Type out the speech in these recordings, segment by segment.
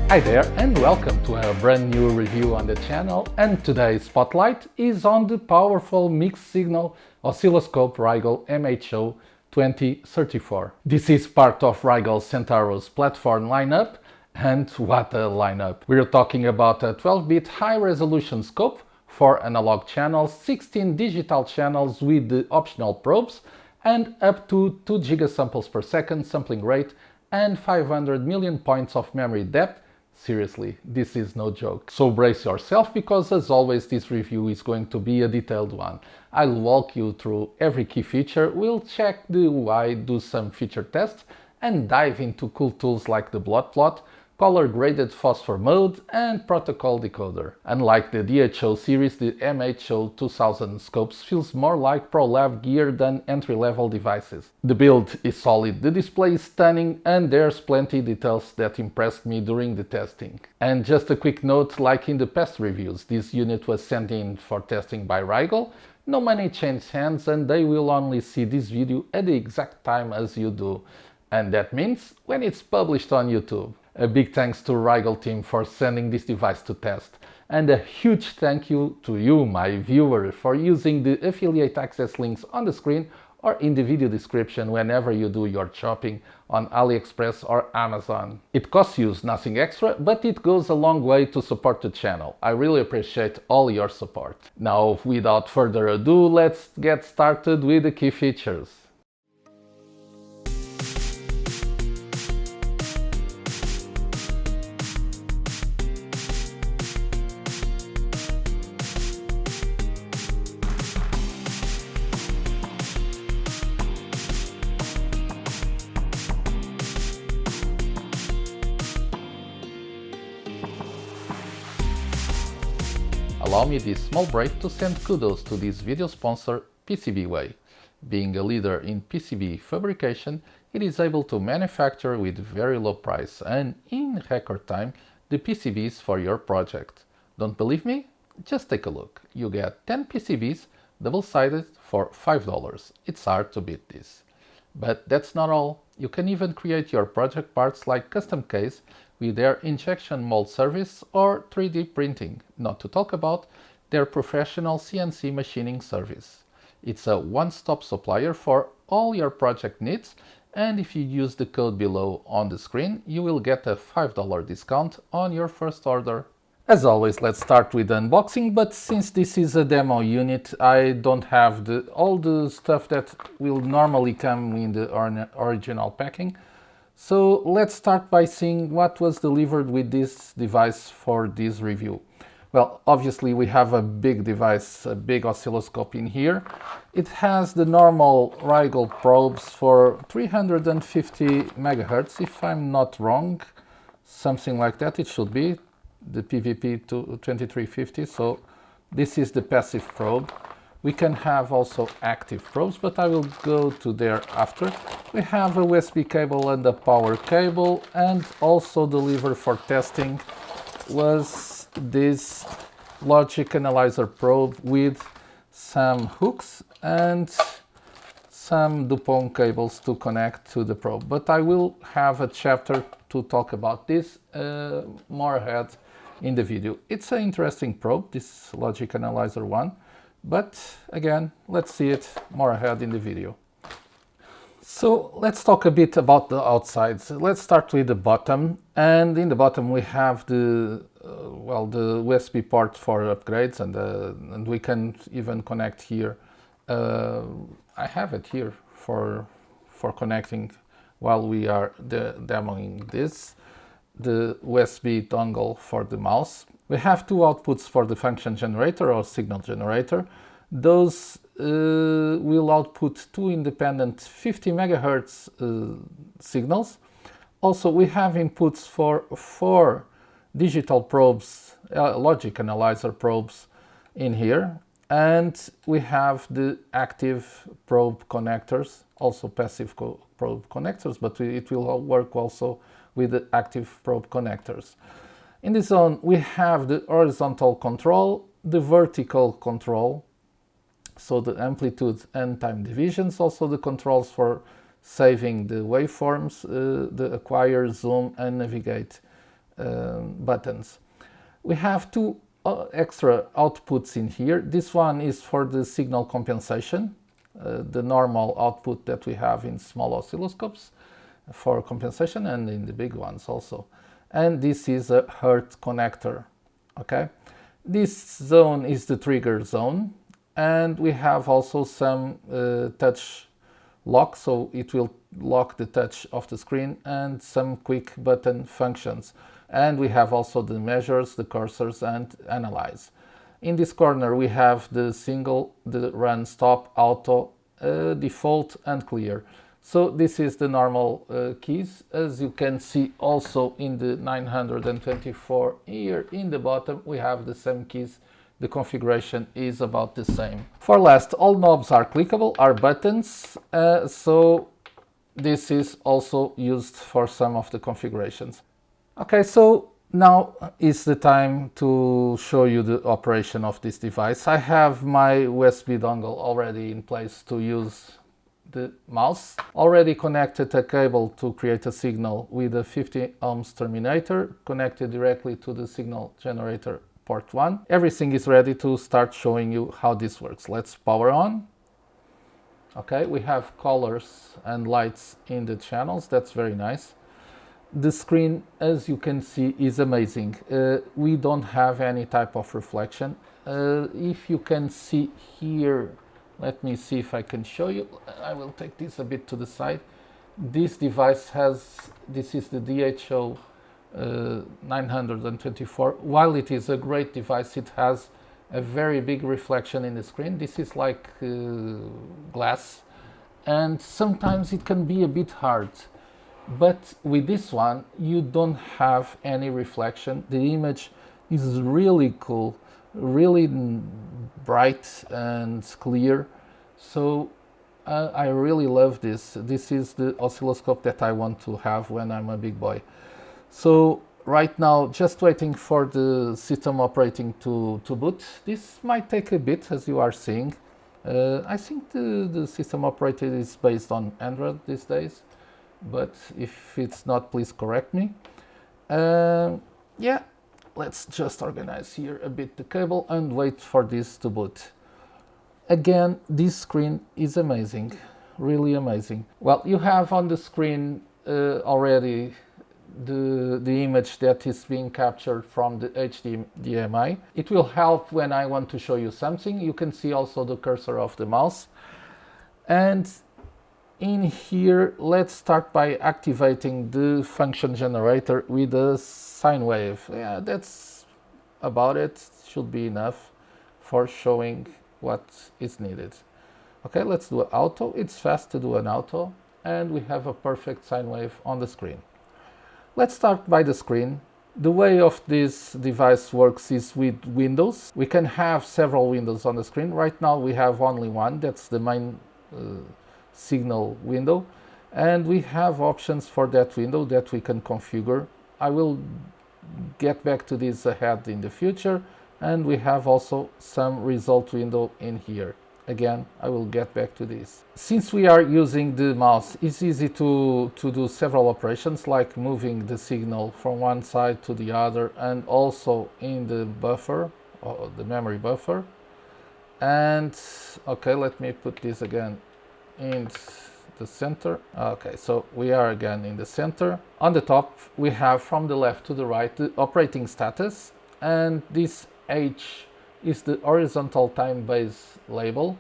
Hi there and welcome to a brand new review on the channel, and today's spotlight is on the powerful mixed signal oscilloscope Rigol MHO2034. This is part of Rigol Centauro's platform lineup, and what a lineup! We're talking about a 12-bit high-resolution scope, 4 analog channels, 16 digital channels with the optional probes, and up to 2 gigasamples per second sampling rate and 500 million points of memory depth. Seriously, this is no joke. So brace yourself, because as always this review is going to be a detailed one. I'll walk you through every key feature, we'll check the UI, do some feature tests, and dive into cool tools like the blood plot, color graded phosphor mode, and protocol decoder. Unlike the DHO series, the MHO2000 scopes feels more like ProLab gear than entry-level devices. The build is solid, the display is stunning, and there's plenty details that impressed me during the testing. And just a quick note, like in the past reviews, this unit was sent in for testing by Rigol. No money changed hands, and they will only see this video at the exact time as you do. And that means when it's published on YouTube. A big thanks to Rigol team for sending this device to test, and a huge thank you to you, my viewer, for using the affiliate access links on the screen or in the video description whenever you do your shopping on AliExpress or Amazon. It costs you nothing extra, but it goes a long way to support the channel. I really appreciate all your support. Now, without further ado, let's get started with the key features. Allow me this small break to send kudos to this video sponsor, PCBWay. Being a leader in PCB fabrication, it is able to manufacture with very low price and in record time the PCBs for your project. Don't believe me? Just take a look. You get 10 PCBs double-sided for $5. It's hard to beat this. But that's not all. You can even create your project parts like custom case with their injection mold service or 3D printing, not to talk about their professional CNC machining service. It's a one-stop supplier for all your project needs, and if you use the code below on the screen, you will get a $5 discount on your first order. As always, let's start with the unboxing, but since this is a demo unit, I don't have all the stuff that will normally come in the original packing. So let's start by seeing what was delivered with this device for this review. Well, obviously we have a big device, a big oscilloscope in here. It has the normal Rigol probes for 350 megahertz, if I'm not wrong. Something like that it should be, the PVP 2350. So this is the passive probe. We can have also active probes, but I will go to there after. We have a USB cable and a power cable, and also delivered for testing was this logic analyzer probe with some hooks and some Dupont cables to connect to the probe. But I will have a chapter to talk about this more ahead in the video. It's an interesting probe, this logic analyzer one. But again, let's see it more ahead in the video. So let's talk a bit about the outsides. Let's start with the bottom, and in the bottom we have the the USB port for upgrades, and we can even connect here. I have it here for connecting while we are demoing this. The USB dongle for the mouse. We have two outputs for the function generator or signal generator. Those will output two independent 50 megahertz signals. Also, we have inputs for 4 digital probes, logic analyzer probes in here. And we have the active probe connectors, also passive probe connectors, but it will work also with the active probe connectors. In this zone, we have the horizontal control, the vertical control, so the amplitude and time divisions, also the controls for saving the waveforms, the acquire, zoom and navigate buttons. We have two extra outputs in here. This one is for the signal compensation, the normal output that we have in small oscilloscopes for compensation, and in the big ones also. And this is a Hertz connector. Okay, this zone is the trigger zone, and we have also some touch lock, so it will lock the touch of the screen, and some quick button functions. And we have also the measures, the cursors, and analyze. In this corner we have the single, the run, stop, auto, default, and clear. So this is the normal keys. As you can see also in the 924 here in the bottom we have the same keys. The configuration is about the same. For last, all knobs are clickable, are buttons, so this is also used for some of the configurations. Okay, so now is the time to show you the operation of this device. I have my USB dongle already in place to use the mouse. Already connected a cable to create a signal with a 50 ohms terminator connected directly to the signal generator port 1. Everything is ready to start showing you how this works. Let's power on. Okay, we have colors and lights in the channels. That's very nice. The screen, as you can see, is amazing. We don't have any type of reflection. If you can see here, let me see if I can show you. I will take this a bit to the side. This device has, this is the DHO924. While it is a great device, it has a very big reflection in the screen. This is like glass, and sometimes it can be a bit hard. But with this one, you don't have any reflection. The image is really cool, really bright and clear. So I really love this. This is the oscilloscope that I want to have when I'm a big boy. So right now, just waiting for the system operating to boot. This might take a bit, as you are seeing. I think the system operator is based on Android these days. But if it's not, please correct me. Yeah, let's just organize here a bit the cable and wait for this to boot. Again, this screen is amazing, really amazing. Well, you have on the screen already the image that is being captured from the HDMI. It will help when I want to show you something. You can see also the cursor of the mouse. And in here, let's start by activating the function generator with a sine wave. Yeah, that's about it. Should be enough for showing what is needed. Okay, let's do an auto. It's fast to do an auto, and we have a perfect sine wave on the screen. Let's start by the screen. The way of this device works is with windows. We can have several windows on the screen. Right now we have only one. That's the main signal window, and we have options for that window that we can configure. I will get back to this ahead in the future, and we have also some result window in here. Again, I will get back to this. Since we are using the mouse, it's easy to do several operations like moving the signal from one side to the other, and also in the buffer, or the memory buffer. And okay, let me put this again in the center. Okay, so we are again in the center. On the top we have from the left to the right the operating status, and this H is the horizontal time base label.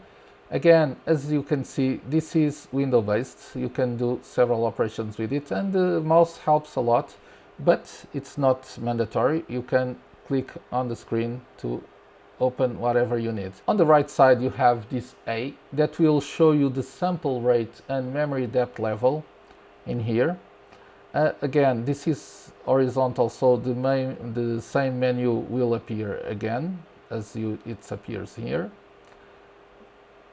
Again, as you can see, this is window based. You can do several operations with it, and the mouse helps a lot, but it's not mandatory. You can click on the screen to open whatever you need. On the right side you have this A that will show you the sample rate and memory depth level in here. Again, this is horizontal, so the same menu will appear again as it appears here.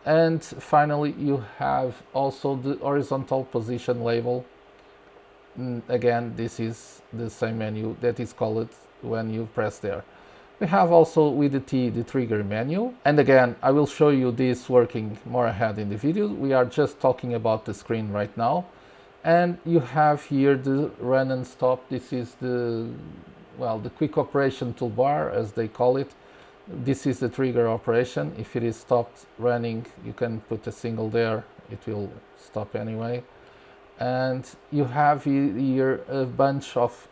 And finally you have also the horizontal position label. Again, this is the same menu that is called when you press there. We have also with the T the trigger menu, and again I will show you this working more ahead in the video. We are just talking about the screen right now. And you have here the run and stop. This is the, well, the quick operation toolbar, as they call it. This is the trigger operation. If it is stopped running, you can put a single there, it will stop anyway. And you have here a bunch of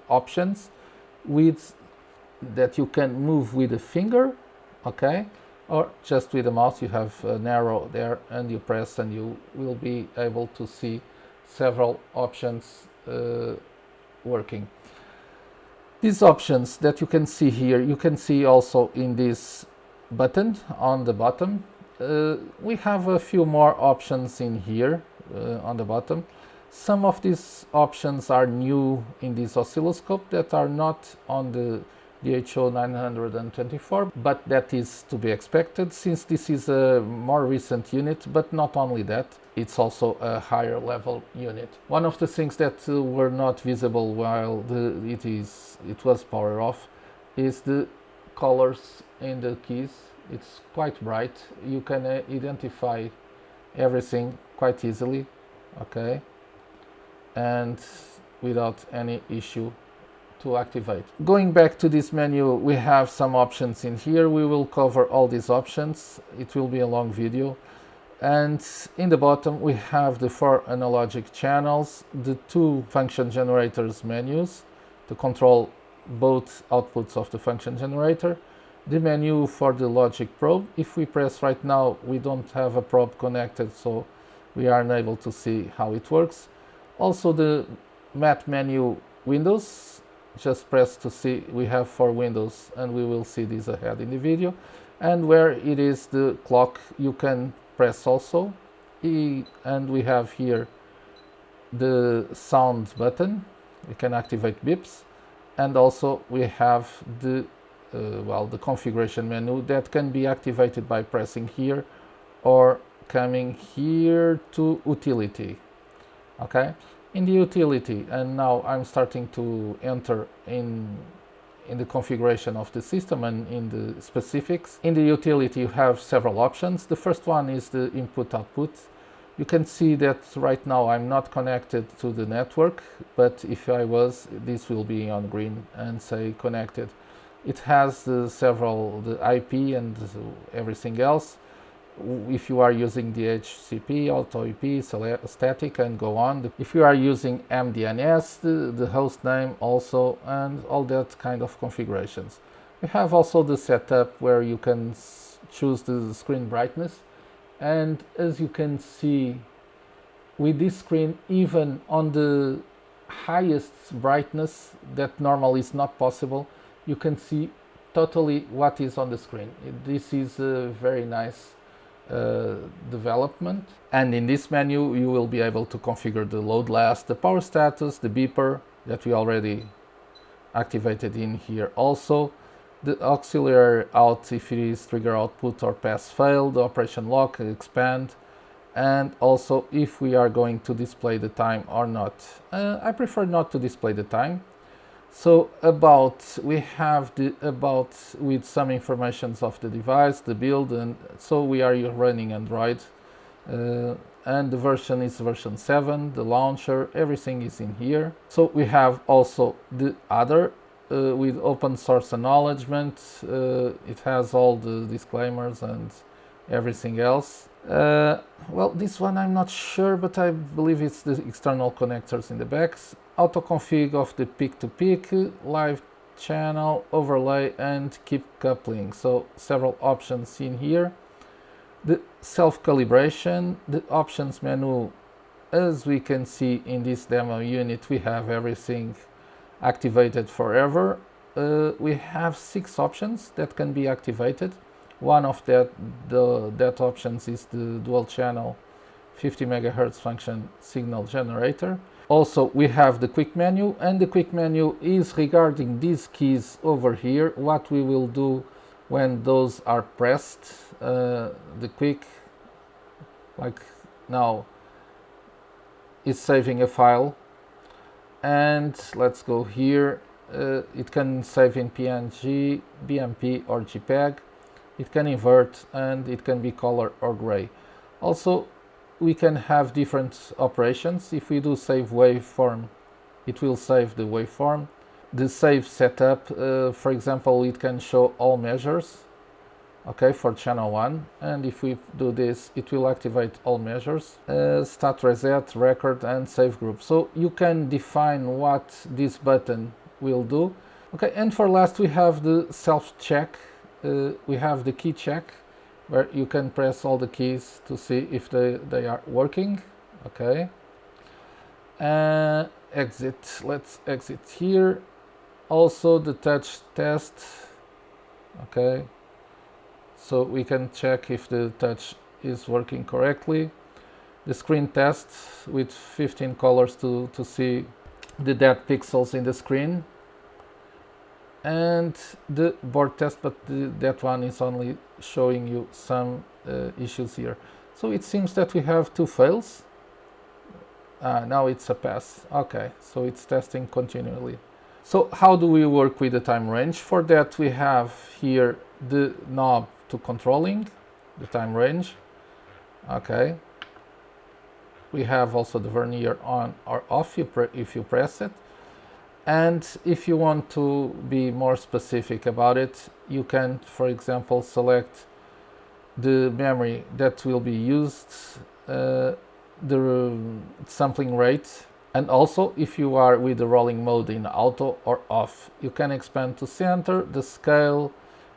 options with that you can move with a finger, okay, or just with the mouse. You have an arrow there and you press and you will be able to see several options working. These options that you can see here, you can see also in this button on the bottom. We have a few more options in here on the bottom. Some of these options are new in this oscilloscope that are not on the MHO2024, but that is to be expected since this is a more recent unit. But not only that, it's also a higher level unit. One of the things that were not visible while it was power off is the colors in the keys. It's quite bright. You can identify everything quite easily, okay, and without any issue to activate. Going back to this menu, we have some options in here. We will cover all these options. It will be a long video. And in the bottom we have the 4 analogic channels, the 2 function generators menus to control both outputs of the function generator, the menu for the logic probe. If we press right now, we don't have a probe connected, so we are unable to see how it works. Also the math menu windows, just press to see. We have 4 windows and we will see this ahead in the video. And where it is the clock, you can press also. And we have here the sound button. We can activate beeps. And also we have the the configuration menu that can be activated by pressing here or coming here to utility, okay. In the utility, and now I'm starting to enter in the configuration of the system and in the specifics. In the utility you have several options. The first one is the input-output. You can see that right now I'm not connected to the network, but if I was, this will be on green and say connected. It has the IP and everything else. If you are using DHCP, auto IP, static, and go on. If you are using MDNS, the host name also, and all that kind of configurations. We have also the setup where you can choose the screen brightness. And as you can see, with this screen, even on the highest brightness that normally is not possible, you can see totally what is on the screen. This is a very nice development. And in this menu you will be able to configure the load last, the power status, the beeper that we already activated in here, also the auxiliary out if it is trigger output or pass fail, the operation lock, expand, and also if we are going to display the time or not. I prefer not to display the time. So we have the about with some informations of the device, the build, and so we are running Android, and the version is version 7, the launcher, everything is in here. So we have also the other with open source acknowledgement. It has all the disclaimers and everything else. Well, this one I'm not sure, but I believe it's the external connectors in the backs. Auto config of the peak-to-peak, live channel, overlay, and keep coupling. So several options in here. The self-calibration, the options menu. As we can see in this demo unit, we have everything activated forever. We have 6 options that can be activated. One of that options is the dual channel 50 MHz function signal generator. Also, we have the quick menu, and the quick menu is regarding these keys over here, what we will do when those are pressed. The quick, like now, is saving a file, and let's go here. It can save in PNG, BMP, or JPEG. It can invert, and it can be color or gray. Also, we can have different operations. If we do save waveform, it will save the waveform. The save setup, for example, it can show all measures, okay, for channel 1, and if we do this, it will activate all measures, start reset, record, and save group. So you can define what this button will do. Okay, and for last we have the self-check. We have the key check, where you can press all the keys to see if they are working. Okay, exit, let's exit here. Also the touch test, okay, so we can check if the touch is working correctly. The screen test with 15 colors to see the dead pixels in the screen. And the board test, but that one is only showing you some issues here. So it seems that we have 2 fails. Now it's a pass. Okay, so it's testing continually. So how do we work with the time range? For that we have here the knob to controlling the time range. Okay. We have also the vernier on or off if you press it. And if you want to be more specific about it, you can, for example, select the memory that will be used, the sampling rate, and also if you are with the rolling mode in auto or off. You can expand to center, the scale,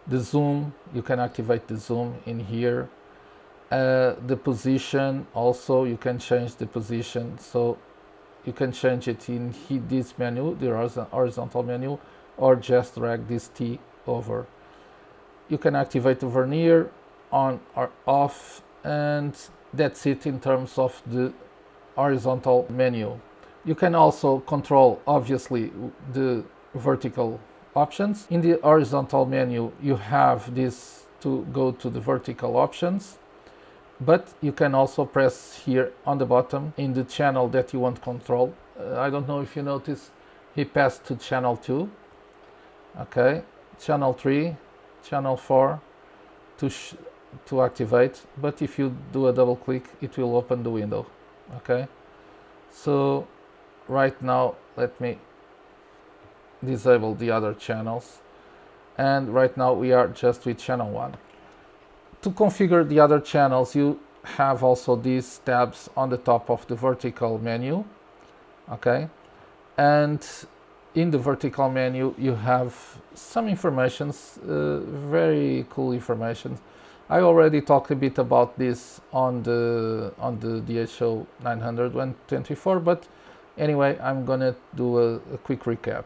the zoom. You can activate the zoom in here. The position also, you can change the position, so you can change it in this menu, the horizontal menu, or just drag this T over. You can activate the vernier on or off, and that's it in terms of the horizontal menu. You can also control, obviously, the vertical options. In the horizontal menu, you have this to go to the vertical options, but you can also press here on the bottom in the channel that you want to control. I don't know if you notice, he passed to channel 2, okay, channel 3, channel 4 to activate, but if you do a double click, it will open the window. Okay, so right now let me disable the other channels, and right now we are just with channel 1. To configure the other channels, you have also these tabs on the top of the vertical menu. Okay, and in the vertical menu you have some informations, very cool information. I already talked a bit about this on the DHO924, but anyway, I'm gonna do a quick recap.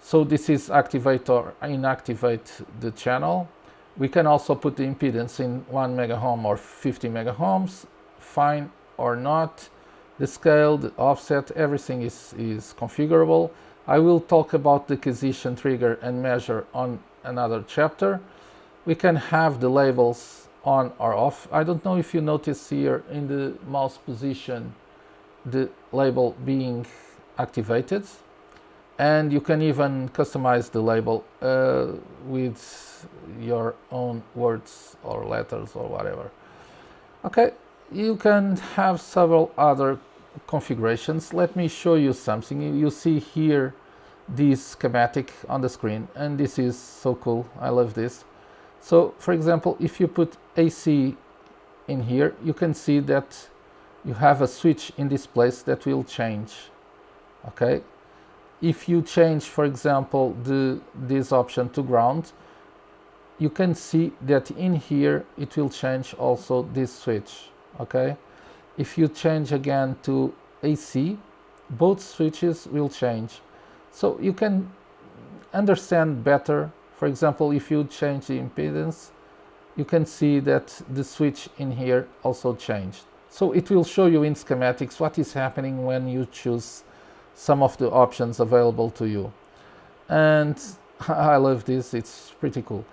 So this is activate or inactivate the channel. We can also put the impedance in 1 megaohm or 50 megaohms, fine or not. The scale, the offset, everything is configurable. I will talk about the acquisition trigger and measure on another chapter. We can have the labels on or off. I don't know if you notice here in the mouse position the label being activated, and you can even customize the label with your own words or letters or whatever. Okay, you can have several other configurations. Let me show you something. You see here this schematic on the screen, and this is so cool. I love this. So for example, if you put AC in here, you can see that you have a switch in this place that will change. Okay, if you change, for example, this option to ground, you can see that in here it will change also this switch. Okay, if you change again to AC, both switches will change. So you can understand better. For example, if you change the impedance, you can see that the switch in here also changed. So it will show you in schematics what is happening when you choose some of the options available to you. And I love this, it's pretty cool.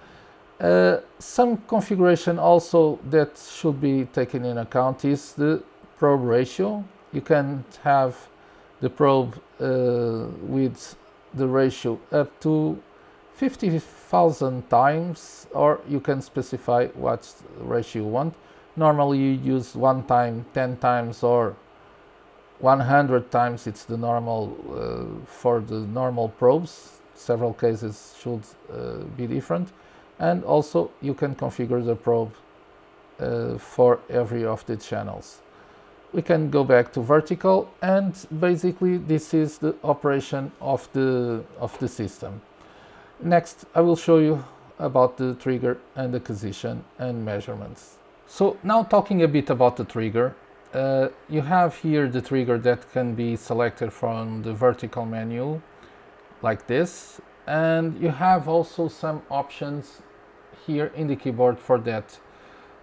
Some configuration also that should be taken in account is the probe ratio. You can have the probe with the ratio up to 50,000 times, or you can specify what ratio you want. Normally you use 1 time, 10 times, or 100 times. It's the normal for the normal probes. Several cases should be different. And also you can configure the probe for every of the channels. We can go back to vertical, and basically this is the operation of the system. Next, I will show you about the trigger and acquisition and measurements. So now talking a bit about the trigger, you have here the trigger that can be selected from the vertical menu like this, and you have also some options here in the keyboard for that.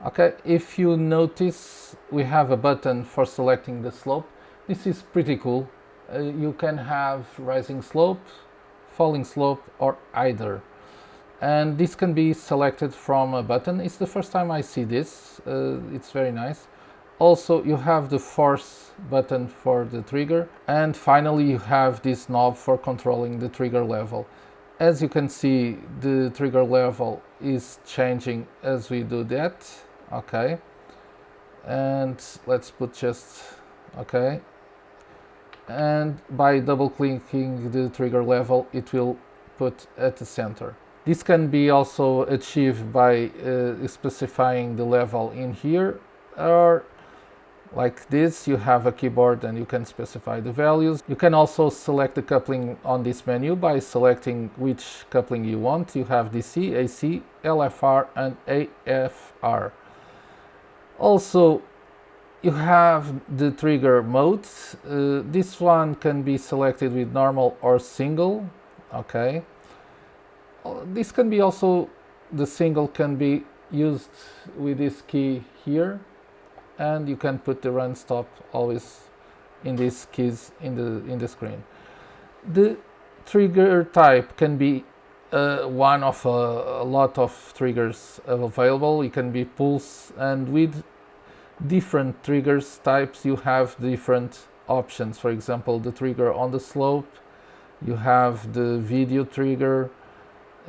Okay, if you notice, we have a button for selecting the slope. This is pretty cool. You can have rising slope, falling slope, or either. And this can be selected from a button. It's the first time I see this. It's very nice. Also, you have the force button for the trigger. And finally, you have this knob for controlling the trigger level. As you can see, the trigger level is changing as we do that. Okay, and let's put just okay, and by double clicking the trigger level, it will put at the center. This can be also achieved by specifying the level in here, or like this, you have a keyboard and you can specify the values. You can also select the coupling on this menu by selecting which coupling you want. You have DC, AC, LFR, and AFR. Also, you have the trigger modes. This one can be selected with normal or single. Okay. This can be also, the single can be used with this key here, and you can put the run stop always in these keys in the screen. The trigger type can be one of a lot of triggers available. It can be pulse, and with different triggers types you have different options. For example, the trigger on the slope, you have the video trigger,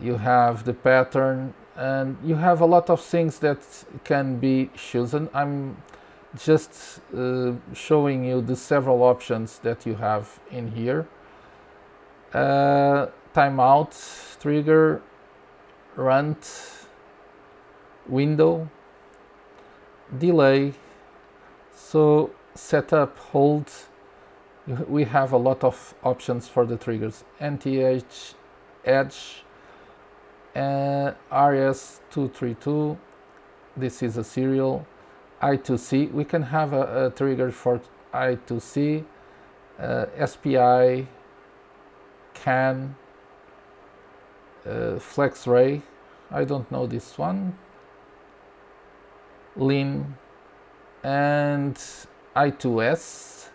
you have the pattern, and you have a lot of things that can be chosen. I'm just showing you the several options that you have in here. Timeout trigger, runt, window, delay. So setup, hold, we have a lot of options for the triggers. NTH, edge, RS232, this is a serial. I2C, we can have a trigger for I2C, SPI, CAN, flex ray, I don't know this one, lean, and I2S,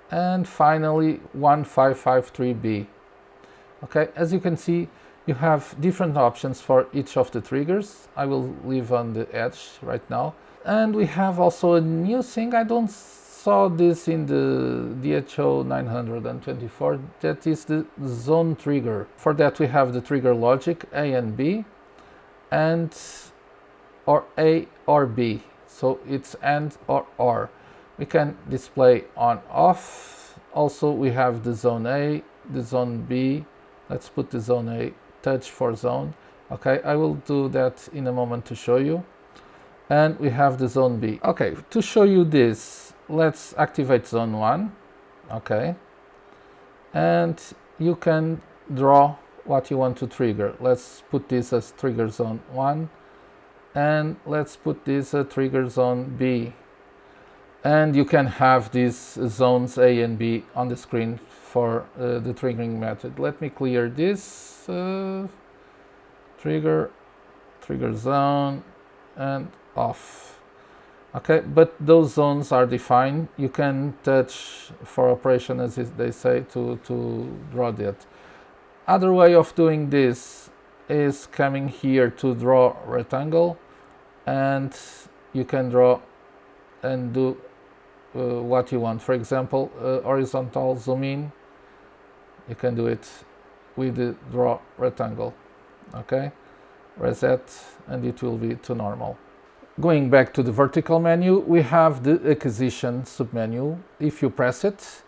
and finally 1553B. Okay, as you can see, you have different options for each of the triggers. I will leave on the edge right now. And we have also a new thing, I don't saw this in the DHO924, that is the zone trigger. For that we have the trigger logic A and B, and or A or B, so it's AND or. We can display on off. Also we have the zone A, the zone B. Let's put the zone A, touch for zone. Okay, I will do that in a moment to show you. And we have the zone B. Okay, to show you this, let's activate zone 1. Okay, and you can draw what you want to trigger. Let's put this as trigger zone 1, and let's put this as trigger zone B. And you can have these zones A and B on the screen for the triggering method. Let me clear this trigger zone, and off. Okay, but those zones are defined. You can touch for operation, as they say, to draw that. Other way of doing this is coming here to draw rectangle, and you can draw and do what you want. For example, horizontal zoom in, you can do it with the draw rectangle. Okay, reset, and it will be to normal. Going back to the vertical menu, we have the acquisition submenu. If you press it,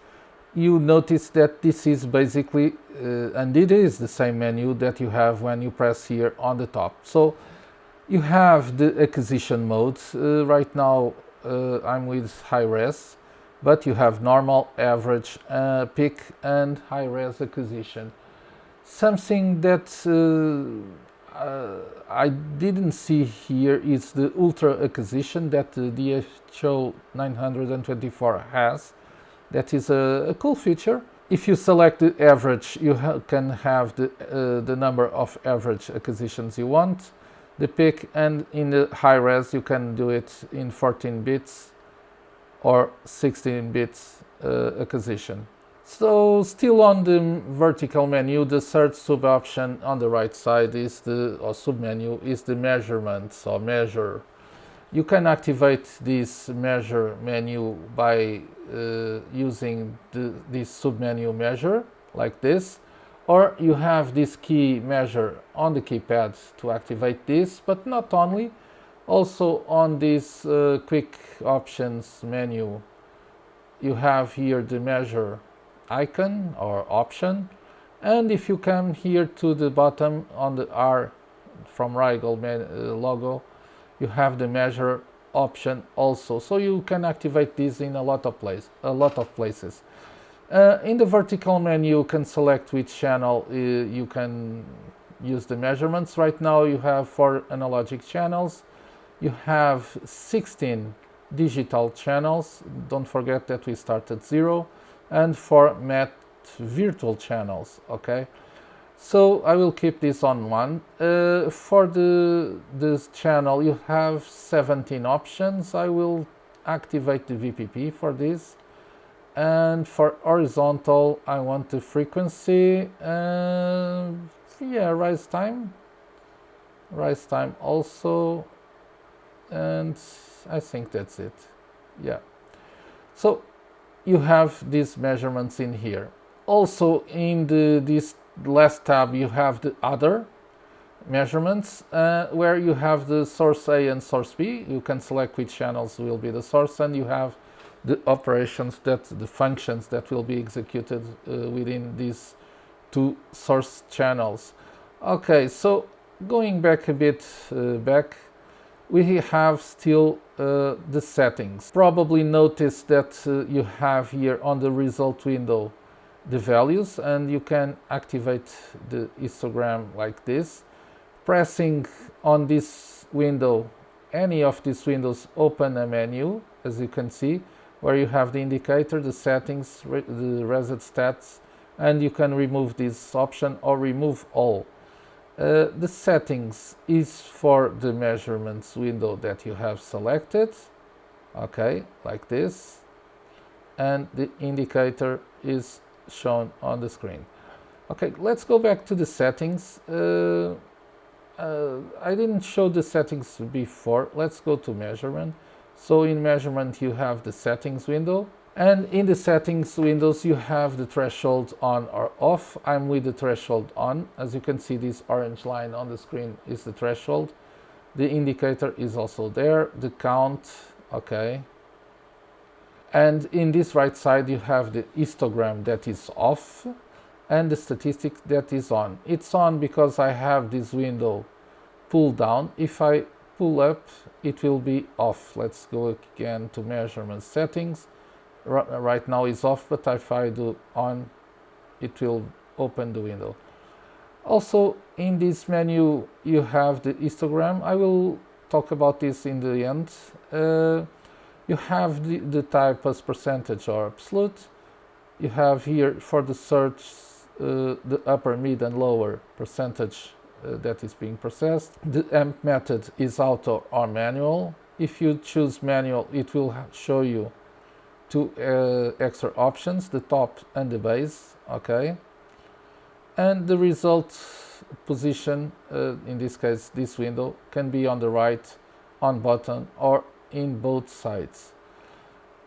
you notice that this is basically, and it is the same menu that you have when you press here on the top. So you have the acquisition modes. Right now I'm with high res, but you have normal, average, peak and high res acquisition. Something that I didn't see here is the ultra acquisition that the DHO924 has. That is a cool feature. If you select the average, you can have the number of average acquisitions you want, the peak, and in the high res you can do it in 14 bits or 16 bits acquisition. So still on the vertical menu, the third sub option on the right side is or submenu is the measurements or measure. You can activate this measure menu by using this submenu measure like this, or you have this key measure on the keypad to activate this, but not only, also on this quick options menu you have here the measure icon or option, and if you come here to the bottom on the R from Rigol logo, you have the measure option also, so you can activate this in a lot of places. In the vertical menu you can select which channel you can use the measurements. Right now you have 4 analogic channels, you have 16 digital channels, don't forget that we start at 0, and 4 matte virtual channels. Okay, so I will keep this on 1. For this channel you have 17 options. I will activate the VPP for this, and for horizontal I want the frequency, yeah, rise time also, and I think that's it. Yeah, so you have these measurements in here. Also in this last tab you have the other measurements, where you have the source A and source B. You can select which channels will be the source, and you have the operations, the functions that will be executed within these 2 source channels. Okay, so going back a bit we have still the settings. Probably notice that you have here on the result window the values, and you can activate the histogram like this. Pressing on this window, any of these windows, open a menu, as you can see, where you have the indicator, the settings, the reset stats, and you can remove this option or remove all. The settings is for the measurements window that you have selected, okay, like this, and the indicator is shown on the screen. Okay, let's go back to the settings. I didn't show the settings before. Let's go to measurement. So in measurement you have the settings window, and in the settings windows you have the threshold on or off. I'm with the threshold on. As you can see, this orange line on the screen is the threshold. The indicator is also there, the count, okay. And in this right side you have the histogram that is off and the statistic that is on. It's on because I have this window pulled down. If I pull up, it will be off. Let's go again to measurement settings. Right now it's off, but if I do on, it will open the window. Also in this menu you have the histogram. I will talk about this in the end. You have the type as percentage or absolute. You have here for the search the upper, mid and lower percentage that is being processed. The AMP method is auto or manual. If you choose manual, it will show you 2 extra options, the top and the base, okay. And the result position, in this case this window, can be on the right, on bottom, or in both sides.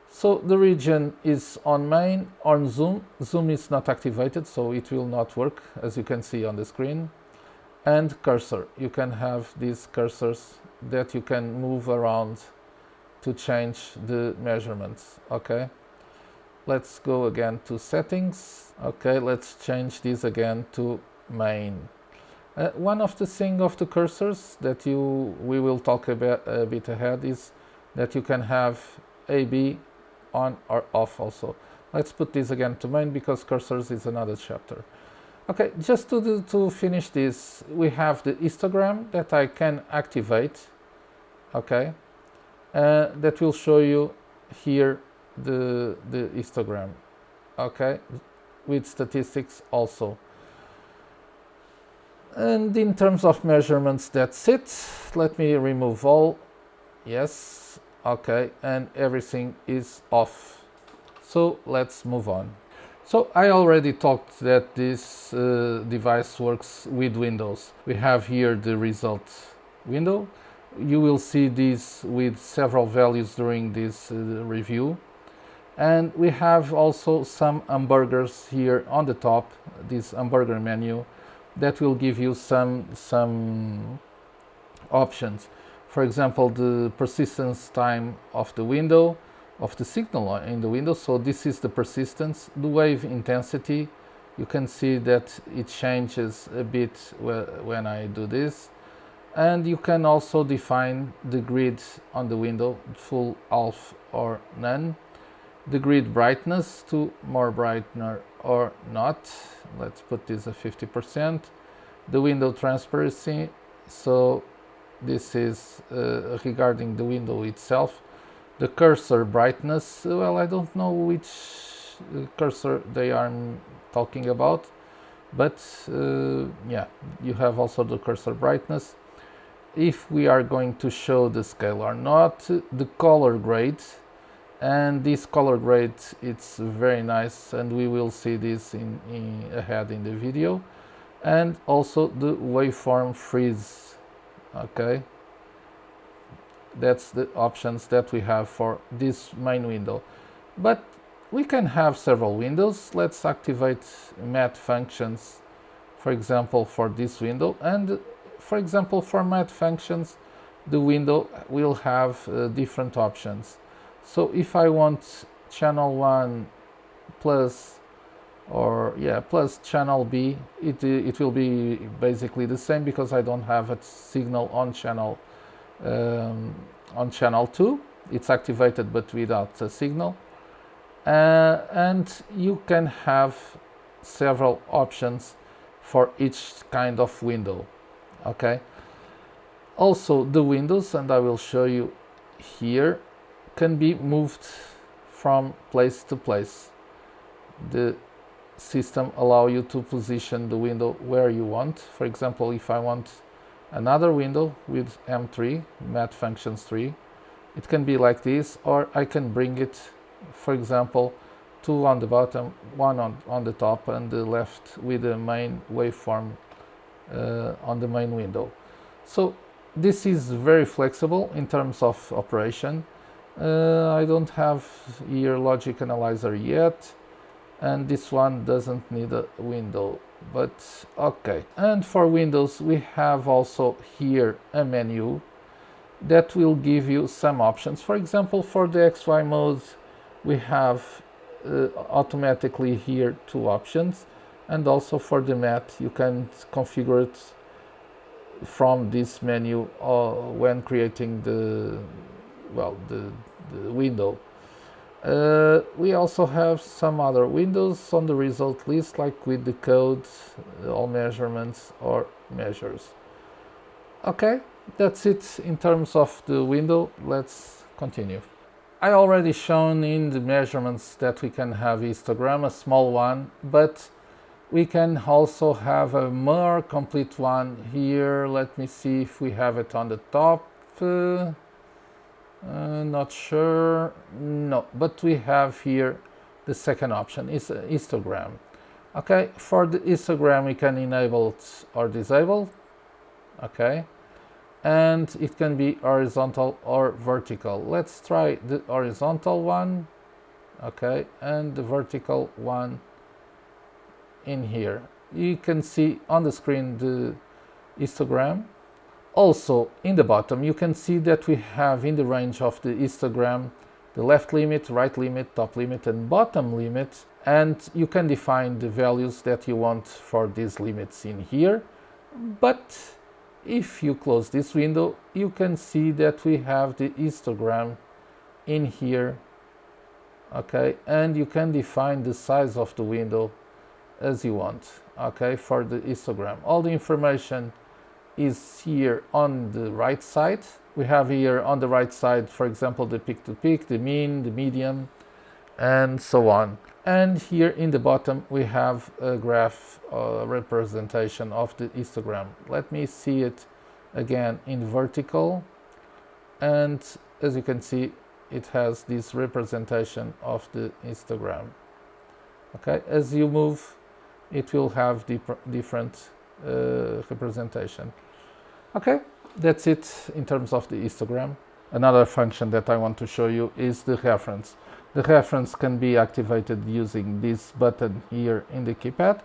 So the region is on main. On zoom, zoom is not activated, so it will not work, as you can see on the screen. And cursor, you can have these cursors that you can move around to change the measurements. Okay, let's go again to settings. Okay, let's change this again to main. One of the things of the cursors that we will talk about a bit ahead is that you can have AB on or off also. Let's put this again to main because cursors is another chapter. Okay, just to finish this, we have the histogram that I can activate. Okay, that will show you here the histogram. Okay, with statistics also. And in terms of measurements, that's it. Let me remove all. Yes, okay, and everything is off. So let's move on. So I already talked that this device works with windows. We have here the result window. You will see this with several values during this review. And we have also some hamburgers here on the top, this hamburger menu, that will give you some options. For example, the persistence time of the window, of the signal in the window. So this is the persistence. The wave intensity, you can see that it changes a bit when I do this. And you can also define the grid on the window, full, half or none. The grid brightness to more brightener or not. Let's put this at 50%. The window transparency, so this is regarding the window itself. The cursor brightness, well, I don't know which cursor they are talking about, but yeah, you have also the cursor brightness. If we are going to show the scale or not, the color grade, and this color grade, it's very nice, and we will see this ahead in the video. And also the waveform freeze. Okay, that's the options that we have for this main window. But we can have several windows. Let's activate math functions, for example, for this window. And for example, for math functions, the window will have different options. So if I want channel 1 plus, or yeah, plus channel B, it will be basically the same because I don't have a signal on channel 2. It's activated but without a signal. And you can have several options for each kind of window. Okay. Also the windows, and I will show you here, can be moved from place to place. The system allows you to position the window where you want. For example, if I want another window with M3, Math Functions 3, it can be like this, or I can bring it, for example, 2 on the bottom, 1 on the top, and the left with the main waveform on the main window. So this is very flexible in terms of operation. I don't have here logic analyzer yet, and this one doesn't need a window, but okay. And for windows, we have also here a menu that will give you some options. For example, for the XY mode, we have automatically here 2 options, and also for the math, you can configure it from this menu when creating the window. We also have some other windows on the result list, like with the code, all measurements or measures. Okay, that's it in terms of the window. Let's continue. I already shown in the measurements that we can have histogram, a small one, but we can also have a more complete one here. Let me see if we have it on the top. Not sure. No, but we have here the second option is histogram. Okay, for the histogram we can enable it or disable. Okay, and it can be horizontal or vertical. Let's try the horizontal one. Okay, and the vertical one in here. You can see on the screen the histogram. Also, in the bottom, you can see that we have in the range of the histogram the left limit, right limit, top limit, and bottom limit, and you can define the values that you want for these limits in here. But if you close this window, you can see that we have the histogram in here, okay, and you can define the size of the window as you want, okay, for the histogram. All the information is here on the right side. We have here on the right side, for example, the peak to peak, the mean, the median, and so on. And here in the bottom we have a graph representation of the histogram. Let me see it again in vertical, and as you can see, it has this representation of the histogram. Okay, as you move, it will have different representation. Okay, that's it in terms of the histogram. Another function that I want to show you is the reference. The reference can be activated using this button here in the keypad,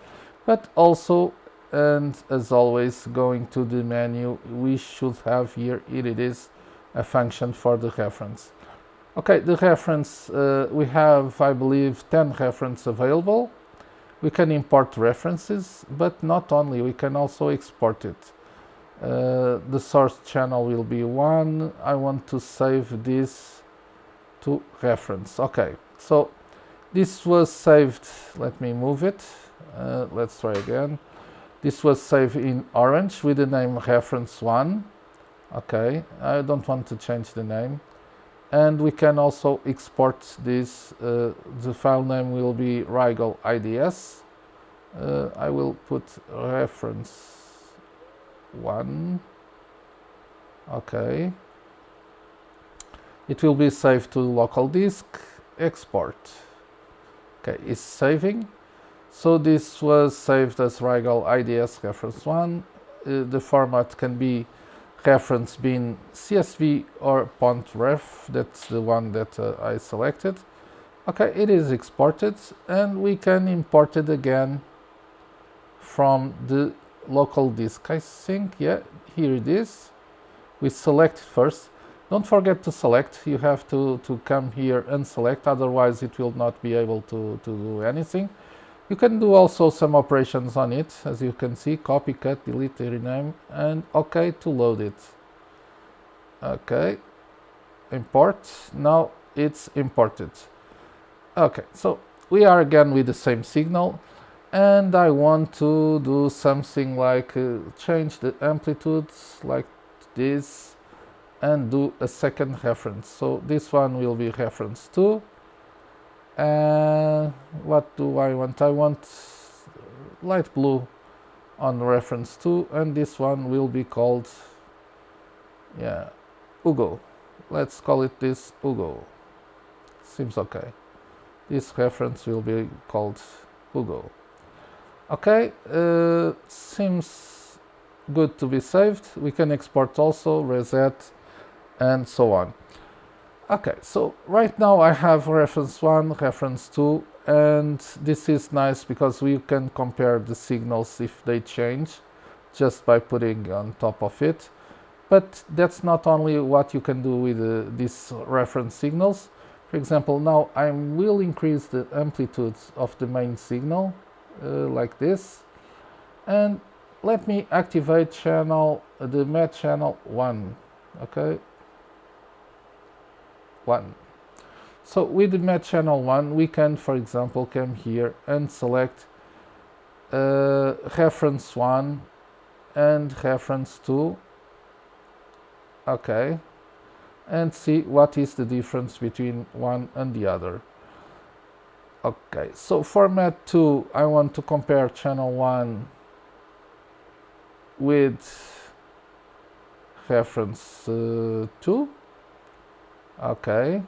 but also, and as always, going to the menu, we should have here, it is, a function for the reference. Okay, the reference, we have, I believe, 10 references available. We can import references, but not only, we can also export it. The source channel will be 1. I want to save this to reference. Okay, so this was saved. Let me move it. Let's try again. This was saved in orange with the name reference 1. Okay, I don't want to change the name. And we can also export this. The file name will be Rigol IDS. I will put reference 1. Okay. It will be saved to local disk. Export. Okay, it's saving. So this was saved as Rigol IDS reference 1. The format can be reference bin CSV or .ref. That's the one that I selected. Okay, it is exported, and we can import it again from the local disk. I think, yeah, here it is. We select first. Don't forget to select. You have to come here and select, otherwise it will not be able to do anything. You can do also some operations on it, as you can see, copy, cut, delete, rename, and OK to load it. OK, import. Now it's imported. OK, so we are again with the same signal, and I want to do something like change the amplitudes like this and do a second reference. So this one will be reference 2. What do I want? I want light blue on reference 2, and this one will be called, yeah, Ugo. Let's call it this Ugo. Seems okay. This reference will be called Ugo. Okay, seems good to be saved. We can export also, reset, and so on. Okay, so right now I have reference 1, reference 2, and this is nice because we can compare the signals if they change just by putting on top of it. But that's not only what you can do with these reference signals. For example, now I will increase the amplitudes of the main signal like this, and let me activate channel, the MET channel 1. Okay, 1. So with the MET channel 1, we can, for example, come here and select reference 1 and reference 2. Okay, and see what is the difference between one and the other. Okay, so for MET 2, I want to compare channel 1 with reference 2. Okay.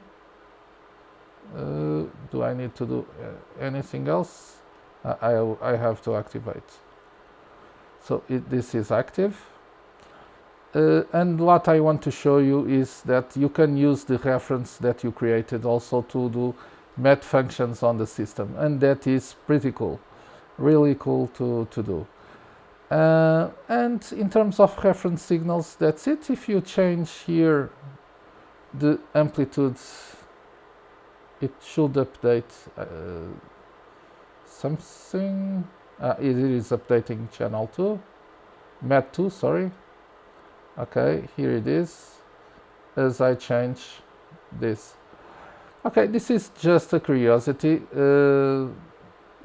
Do I need to do anything else? I have to activate. So this is active. And what I want to show you is that you can use the reference that you created also to do MET functions on the system. And that is pretty cool. Really cool to do. And in terms of reference signals, that's it. If you change here the amplitude, it should update something. It is updating channel 2, MET 2, sorry. Okay, here it is, as I change this. Okay, this is just a curiosity.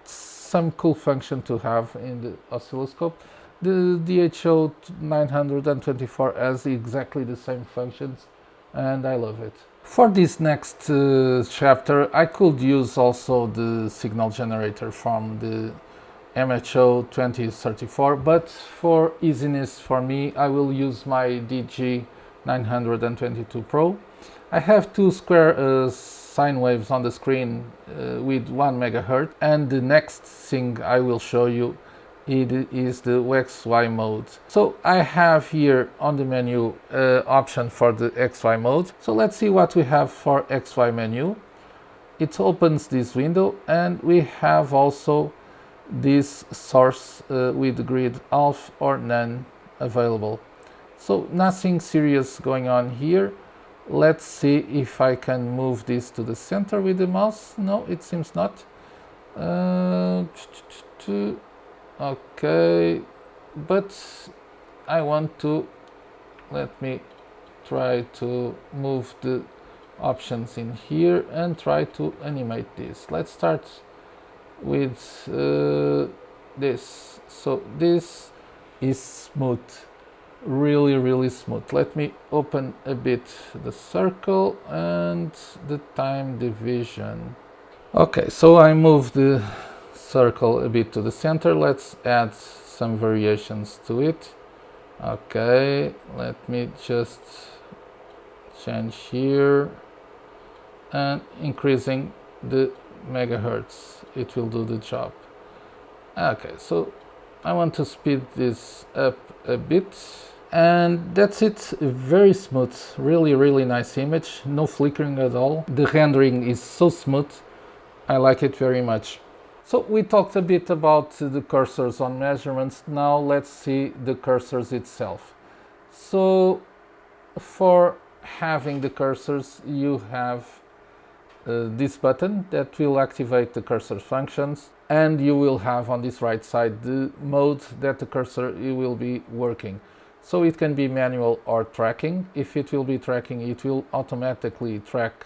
Some cool function to have in the oscilloscope. The DHO924 has exactly the same functions, and I love it. For this next chapter, I could use also the signal generator from the MHO2034, but for easiness for me, I will use my DG922 Pro. I have two square sine waves on the screen with 1 MHz, and the next thing I will show you it is the XY mode. So I have here on the menu option for the XY mode. So let's see what we have for XY menu. It opens this window, and we have also this source with grid half or none available. So nothing serious going on here. Let's see if I can move this to the center with the mouse. No, it seems not. Okay, but I want to, let me try to move the options in here and try to animate this. Let's start with this. So this is smooth, really smooth. Let me open a bit the circle and the time division. Okay, so I moved the circle a bit to the center. Let's add some variations to it. Okay, let me just change here and increasing the megahertz. It will do the job. Okay, so I want to speed this up a bit, and that's it. Very smooth, really nice image, no flickering at all. The rendering is so smooth, I like it very much. So we talked a bit about the cursors on measurements. Now let's see the cursors itself. So for having the cursors, you have this button that will activate the cursor functions, and you will have on this right side the mode that the cursor will be working. So it can be manual or tracking. If it will be tracking, it will automatically track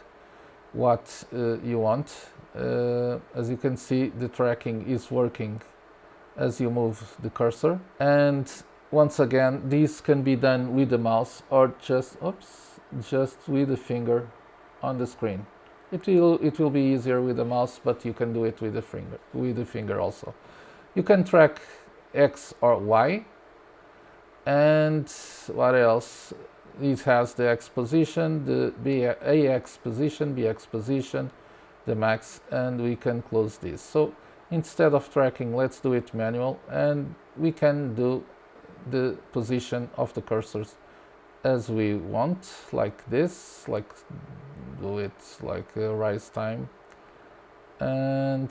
what you want. As you can see, the tracking is working as you move the cursor, and once again this can be done with the mouse or just with the finger on the screen. It will be easier with the mouse, but you can do it with the finger also. You can track X or Y, and what else? It has the X position, the AX position, BX position, the max, and we can close this. So instead of tracking, let's do it manual, and we can do the position of the cursors as we want, like this, like do it like a rise time, and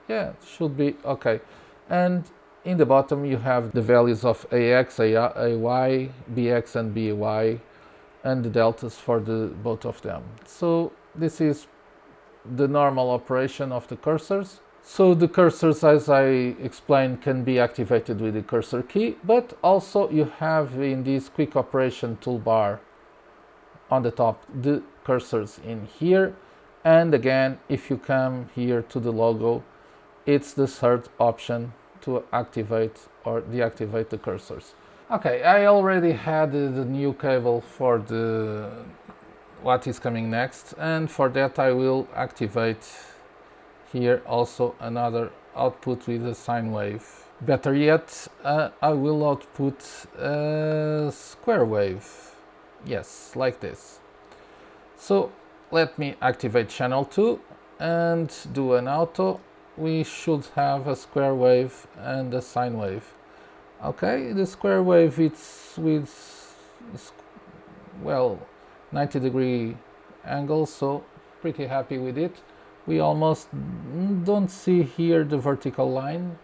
yeah, it should be okay. And in the bottom you have the values of AX, AY, BX and BY, and the deltas for both of them. So this is the normal operation of the cursors. So the cursors, as I explained, can be activated with the cursor key, but also you have in this quick operation toolbar on the top the cursors in here, and again if you come here to the logo, it's the third option to activate or deactivate the cursors. Okay, I already had the new cable for what is coming next, and for that I will activate here also another output with a sine wave. Better yet, I will output a square wave. Yes, like this. So let me activate channel 2 and do an auto. We should have a square wave and a sine wave. Okay, the square wave, it's with, well, 90-degree angle, so pretty happy with it. We almost don't see here the vertical line,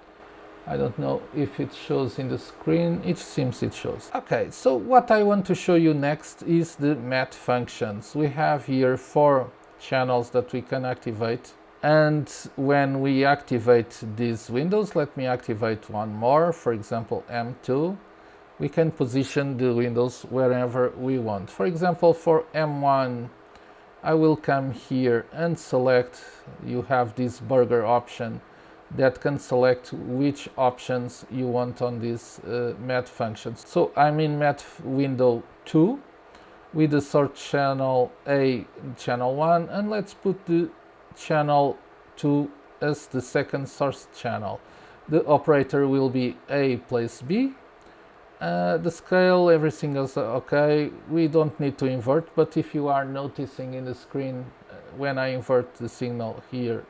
I don't know if it shows in the screen. It seems it shows. Okay, so what I want to show you next is the matte functions. We have here 4 channels that we can activate. And when we activate these windows, let me activate one more, for example, M2. We can position the windows wherever we want. For example, for M1, I will come here and select, you have this burger option that can select which options you want on this matte functions. So I'm in matte window 2 with the source channel A, channel 1, and let's put the channel 2 as the second source channel. The operator will be A plus B. The scale, everything is okay. We don't need to invert, but if you are noticing in the screen, when I invert the signal here,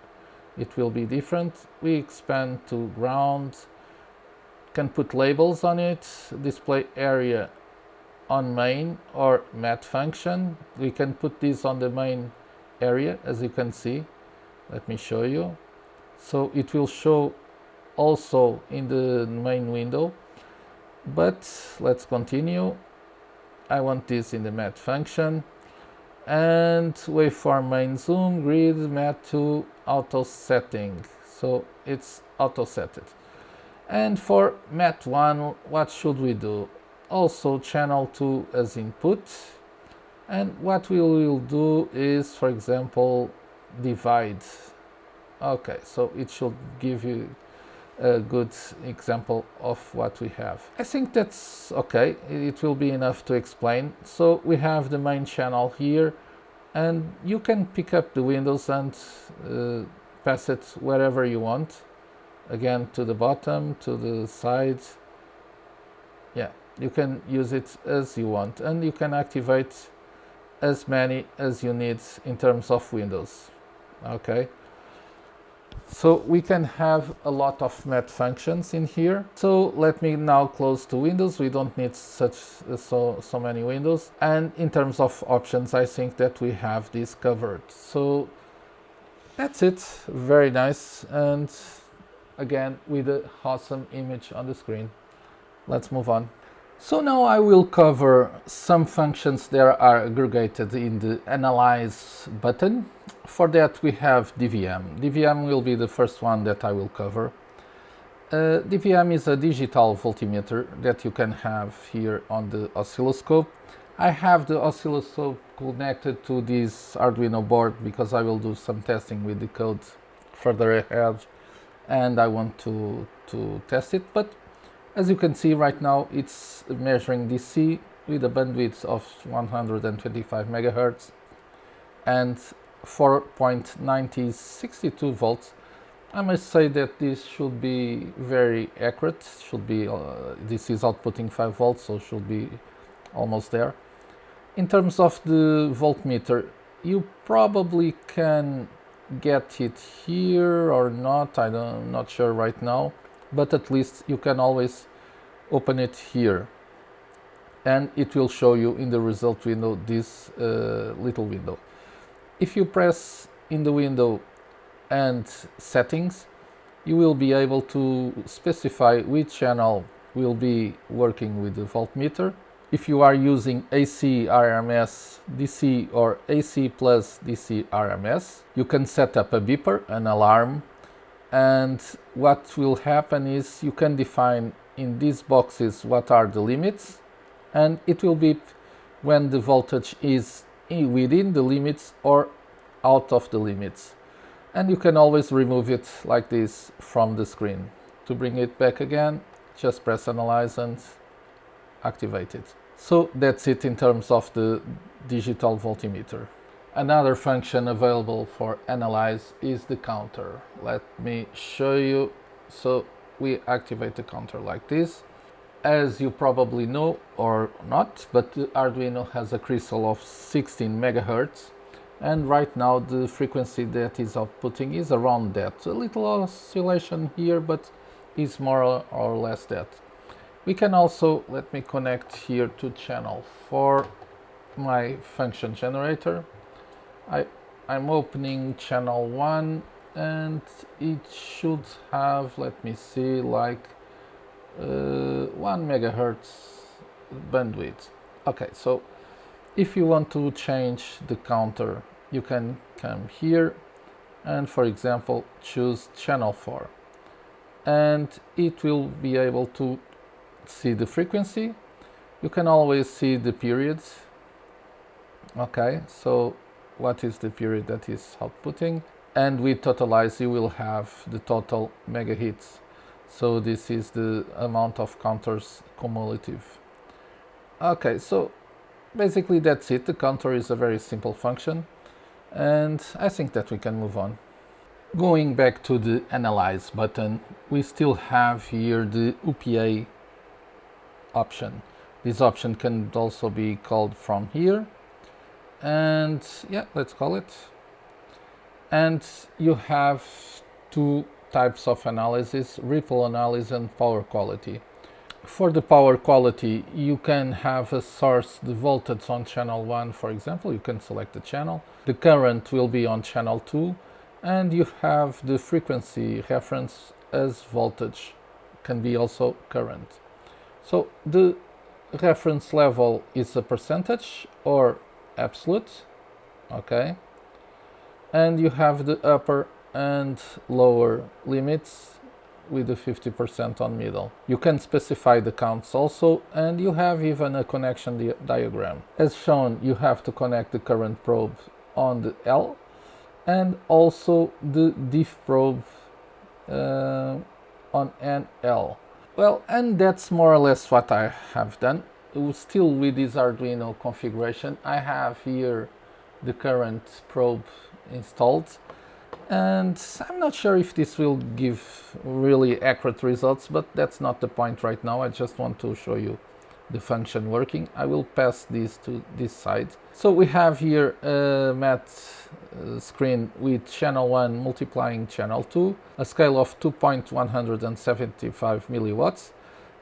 it will be different. We expand to ground, can put labels on it, display area on main or matte function. We can put this on the main area, as you can see. Let me show you. So it will show also in the main window, but let's continue. I want this in the matte function. And waveform main zoom, grid, matte to auto setting. So it's auto set it. And for matte 1, what should we do? Also channel 2 as input. And what we will do is, for example, divide. Okay, so it should give you a good example of what we have. I think that's okay. It will be enough to explain. So we have the main channel here, and you can pick up the windows and pass it wherever you want. Again, to the bottom, to the sides. Yeah, you can use it as you want, and you can activate as many as you need in terms of windows. Okay. So we can have a lot of matte functions in here. So let me now close the windows. We don't need so many windows. And in terms of options, I think that we have this covered. So that's it. Very nice. And again, with an awesome image on the screen. Let's move on. So now I will cover some functions that are aggregated in the Analyze button. For that we have DVM. DVM will be the first one that I will cover. DVM is a digital voltmeter that you can have here on the oscilloscope. I have the oscilloscope connected to this Arduino board because I will do some testing with the code further ahead, and I want to test it. But as you can see right now, it's measuring DC with a bandwidth of 125 megahertz and 4.9062 volts. I must say that this should be very accurate. Should be this is outputting 5 volts, so should be almost there. In terms of the voltmeter, you probably can get it here or not. I'm not sure right now, but at least you can always open it here, and it will show you in the result window this little window. If you press in the window and settings, you will be able to specify which channel will be working with the voltmeter. If you are using AC RMS DC or AC plus DC RMS, you can set up a beeper, an alarm, and what will happen is you can define in these boxes what are the limits, and it will beep when the voltage is within the limits or out of the limits. And you can always remove it like this from the screen. To bring it back again, just press Analyze and activate it. So that's it in terms of the digital voltmeter. Another function available for Analyze is the counter. Let me show you. So we activate the counter like this. As you probably know or not, but the Arduino has a crystal of 16 megahertz, and right now the frequency that is outputting is around that. A little oscillation here, but is more or less that. We can also, let me connect here to channel 4, my function generator. I'm opening channel 1 and it should have, let me see, like 1 megahertz bandwidth. Okay, so if you want to change the counter, you can come here and, for example, choose channel 4, and it will be able to see the frequency. You can always see the periods. Okay, so what is the period that is outputting? And with totalize, you will have the total megahits. So this is the amount of counters cumulative. Okay, so basically that's it. The counter is a very simple function, and I think that we can move on. Going back to the Analyze button, we still have here the UPA option. This option can also be called from here, and yeah, let's call it. And you have two types of analysis: ripple analysis and power quality. For the power quality, you can have a source, the voltage on channel 1, for example. You can select the channel. The current will be on channel 2, and you have the frequency reference as voltage, can be also current. So the reference level is a percentage or absolute, okay? And you have the upper and lower limits with the 50% on middle. You can specify the counts also, and you have even a connection diagram. As shown, you have to connect the current probe on the L and also the diff probe on NL. Well, and that's more or less what I have done. Still with this Arduino configuration, I have here the current probe installed, and I'm not sure if this will give really accurate results, but that's not the point right now. I just want to show you the function working. I will pass this to this side. So we have here a math screen with channel 1 multiplying channel 2, a scale of 2.175 milliwatts,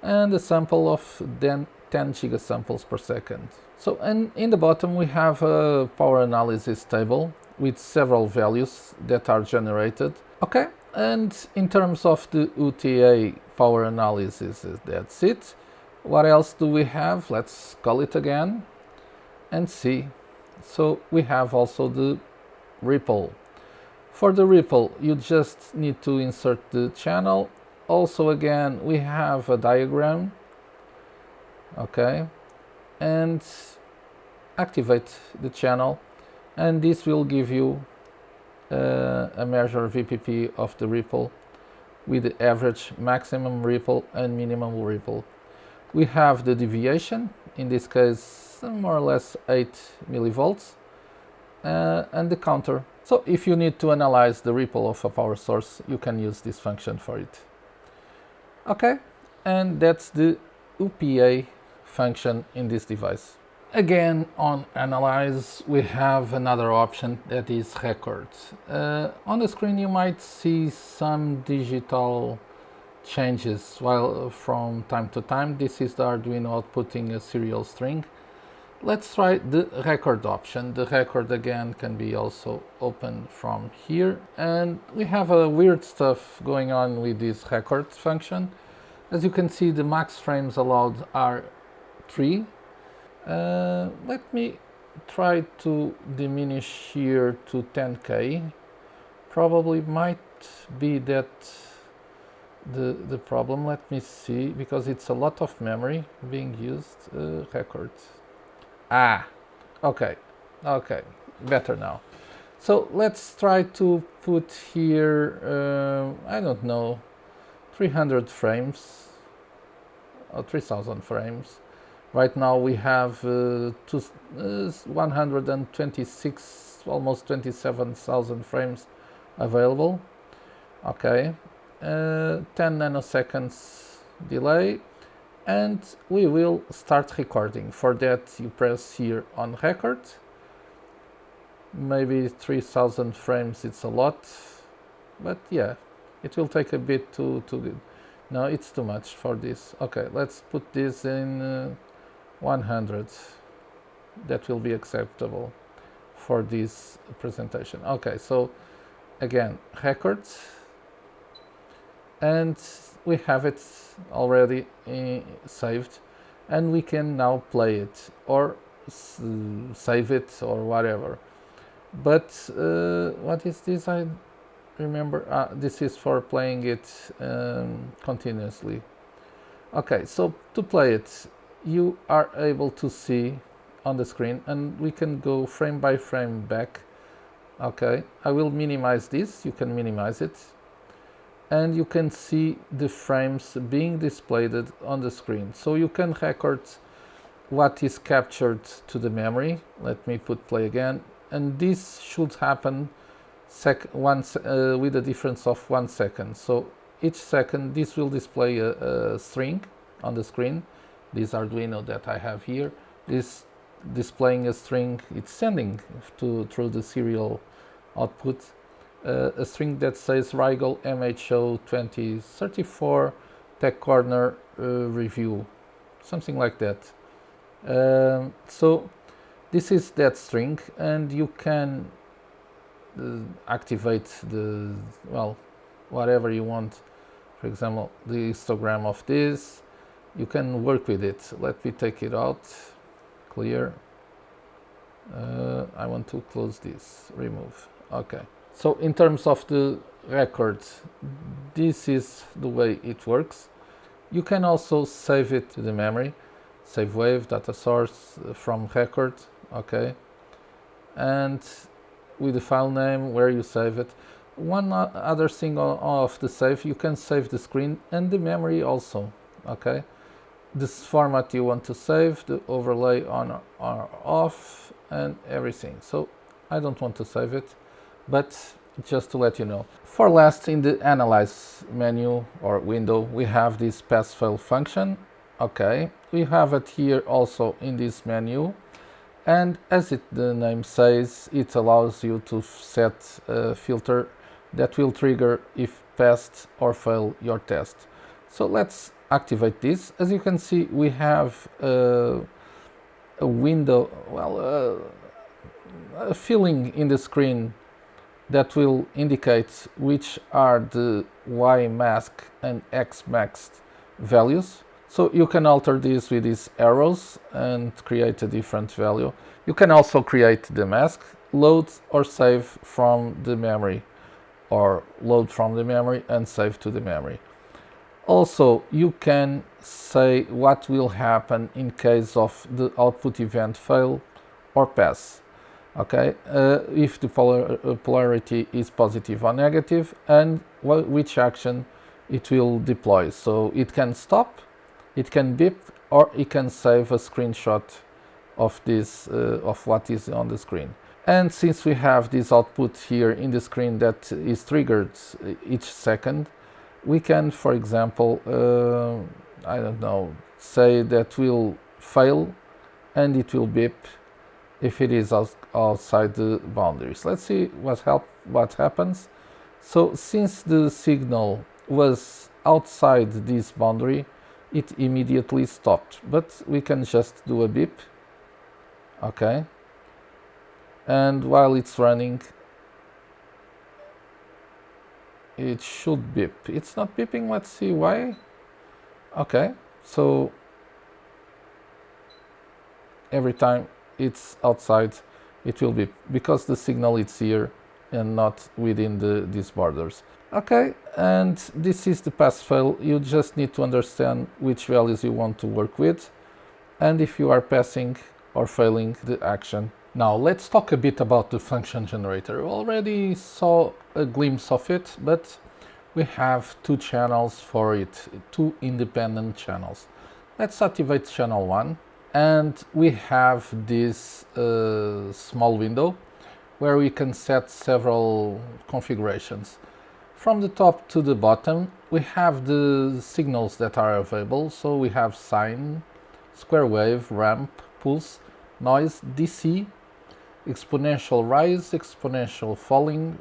and a sample of 10 gigasamples per second. So, and in the bottom we have a power analysis table with several values that are generated. Okay, and in terms of the UTA power analysis, that's it. What else do we have? Let's call it again and see. So we have also the ripple. For the ripple, you just need to insert the channel. Also, again, we have a diagram, okay, and activate the channel, and this will give you a measure VPP of the ripple with the average, maximum ripple and minimum ripple. We have the deviation, in this case more or less 8 millivolts, and the counter. So if you need to analyze the ripple of a power source, you can use this function for it. Okay, and that's the UPA function in this device. Again, on Analyze, we have another option that is Record. On the screen you might see some digital changes while from time to time. This is the Arduino outputting a serial string. Let's try the Record option. The Record again can be also opened from here, and we have a weird stuff going on with this Record function. As you can see, the max frames allowed are 3. Let me try to diminish here to 10K. Probably might be that the problem. Let me see, because it's a lot of memory being used. Record. Okay, better now. So let's try to put here, I don't know, 300 frames or 3000 frames. Right now we have 126, almost 27,000 frames available. Okay, 10 nanoseconds delay, and we will start recording. For that, you press here on Record. Maybe 3000 frames, it's a lot, but yeah, it will take a bit to no, it's too much for this. Okay, let's put this in 100. That will be acceptable for this presentation. Okay, so again records, and we have it already saved, and we can now play it or save it or whatever. But what is this? I remember this is for playing it continuously. Okay, so to play it, you are able to see on the screen, and we can go frame by frame back. Okay, I will minimize this, you can minimize it, and you can see the frames being displayed on the screen. So you can record what is captured to the memory. Let me put play again, and this should happen with a difference of 1 second. So each second this will display a string on the screen. This Arduino that I have here is displaying a string. It's sending through the serial output a string that says Rigol MHO2000 TechCorner review, something like that. So this is that string, and you can activate the, well, whatever you want. For example, the histogram of this, you can work with it. Let me take it out, clear. I want to close this, remove. Okay, so in terms of the records, this is the way it works. You can also save it to the memory, save wave, data source from record, okay, and with the file name where you save it. One other thing of the save, you can save the screen and the memory also, okay. This format you want to save, the overlay on or off, and everything. So I don't want to save it, but just to let you know. For last, in the analyze menu or window, we have this pass-fail function. Okay, we have it here also in this menu, and as the name says, it allows you to set a filter that will trigger if passed or fail your test. So let's activate this. As you can see, we have a window, well, a filling in the screen that will indicate which are the Y mask and X masked values. So you can alter this with these arrows and create a different value. You can also create the mask, load or save from the memory, or load from the memory and save to the memory. Also, you can say what will happen in case of the output event fail or pass. Okay, if the polarity is positive or negative, and which action it will deploy. So it can stop, it can beep, or it can save a screenshot of this of what is on the screen. And since we have this output here in the screen that is triggered each second, we can, for example, I don't know, say that will fail and it will beep if it is outside the boundaries. Let's see what happens. So since the signal was outside this boundary, it immediately stopped, but we can just do a beep. Okay, and while it's running, it should beep. It's not beeping. Let's see why. Okay, so every time it's outside, it will beep because the signal is here and not within these borders. Okay, and this is the pass-fail. You just need to understand which values you want to work with, and if you are passing or failing the action. Now let's talk a bit about the function generator. We already saw a glimpse of it, but we have two channels for it, two independent channels. Let's activate channel 1, and we have this small window where we can set several configurations. From the top to the bottom, we have the signals that are available. So we have sine, square wave, ramp, pulse, noise, DC, exponential rise, exponential falling,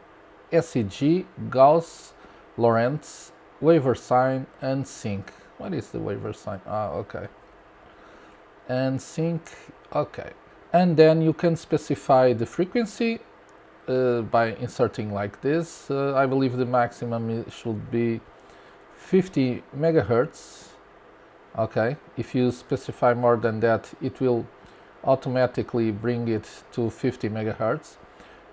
SEG, Gauss, Lorentz, waver sine, and sync. What is the waver sine? Okay. And sync, okay. And then you can specify the frequency, by inserting like this. I believe the maximum should be 50 megahertz. Okay, if you specify more than that, it will automatically bring it to 50 megahertz.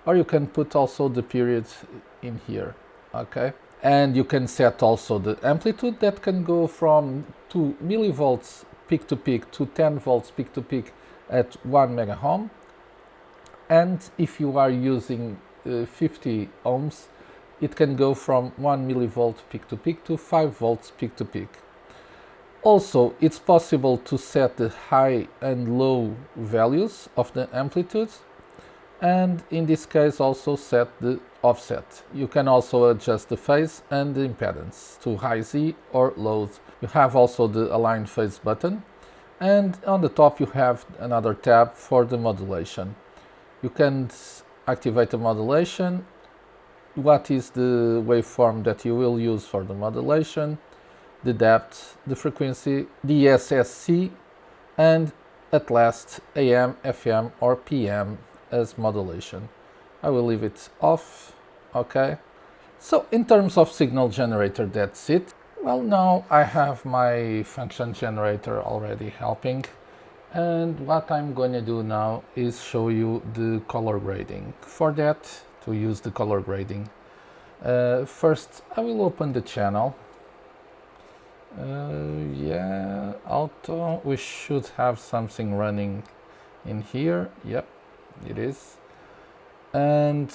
Or you can put also the period in here. Okay, and you can set also the amplitude that can go from 2 millivolts peak to peak to 10 volts peak to peak at 1 mega ohm. And if you are using 50 ohms, it can go from 1 millivolt peak to peak to 5 volts peak to peak. Also, it's possible to set the high and low values of the amplitude, and in this case also set the offset. You can also adjust the phase and the impedance to high Z or low Z. You have also the align phase button, and on the top you have another tab for the modulation. You can activate the modulation, what is the waveform that you will use for the modulation, the depth, the frequency, the SSC, and at last AM, FM or PM as modulation. I will leave it off. Okay. So in terms of signal generator, that's it. Well, now I have my function generator already helping. And what I'm going to do now is show you the color grading. For that, to use the color grading, first I will open the channel. Yeah, auto, we should have something running in here. Yep, it is. And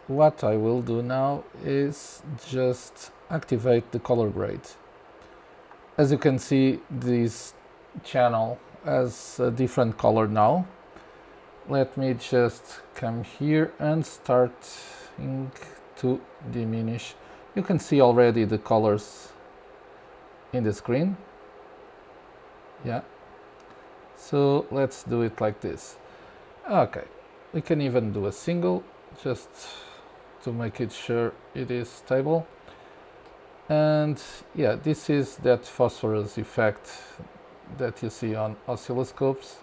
what I will do now is just activate the color grade. As you can see, this channel has a different color now. Let me just come here and start to diminish. You can see already the colors in the screen. Yeah, so let's do it like this. Okay, we can even do a single just to make it sure it is stable. And yeah, this is that phosphorus effect that you see on oscilloscopes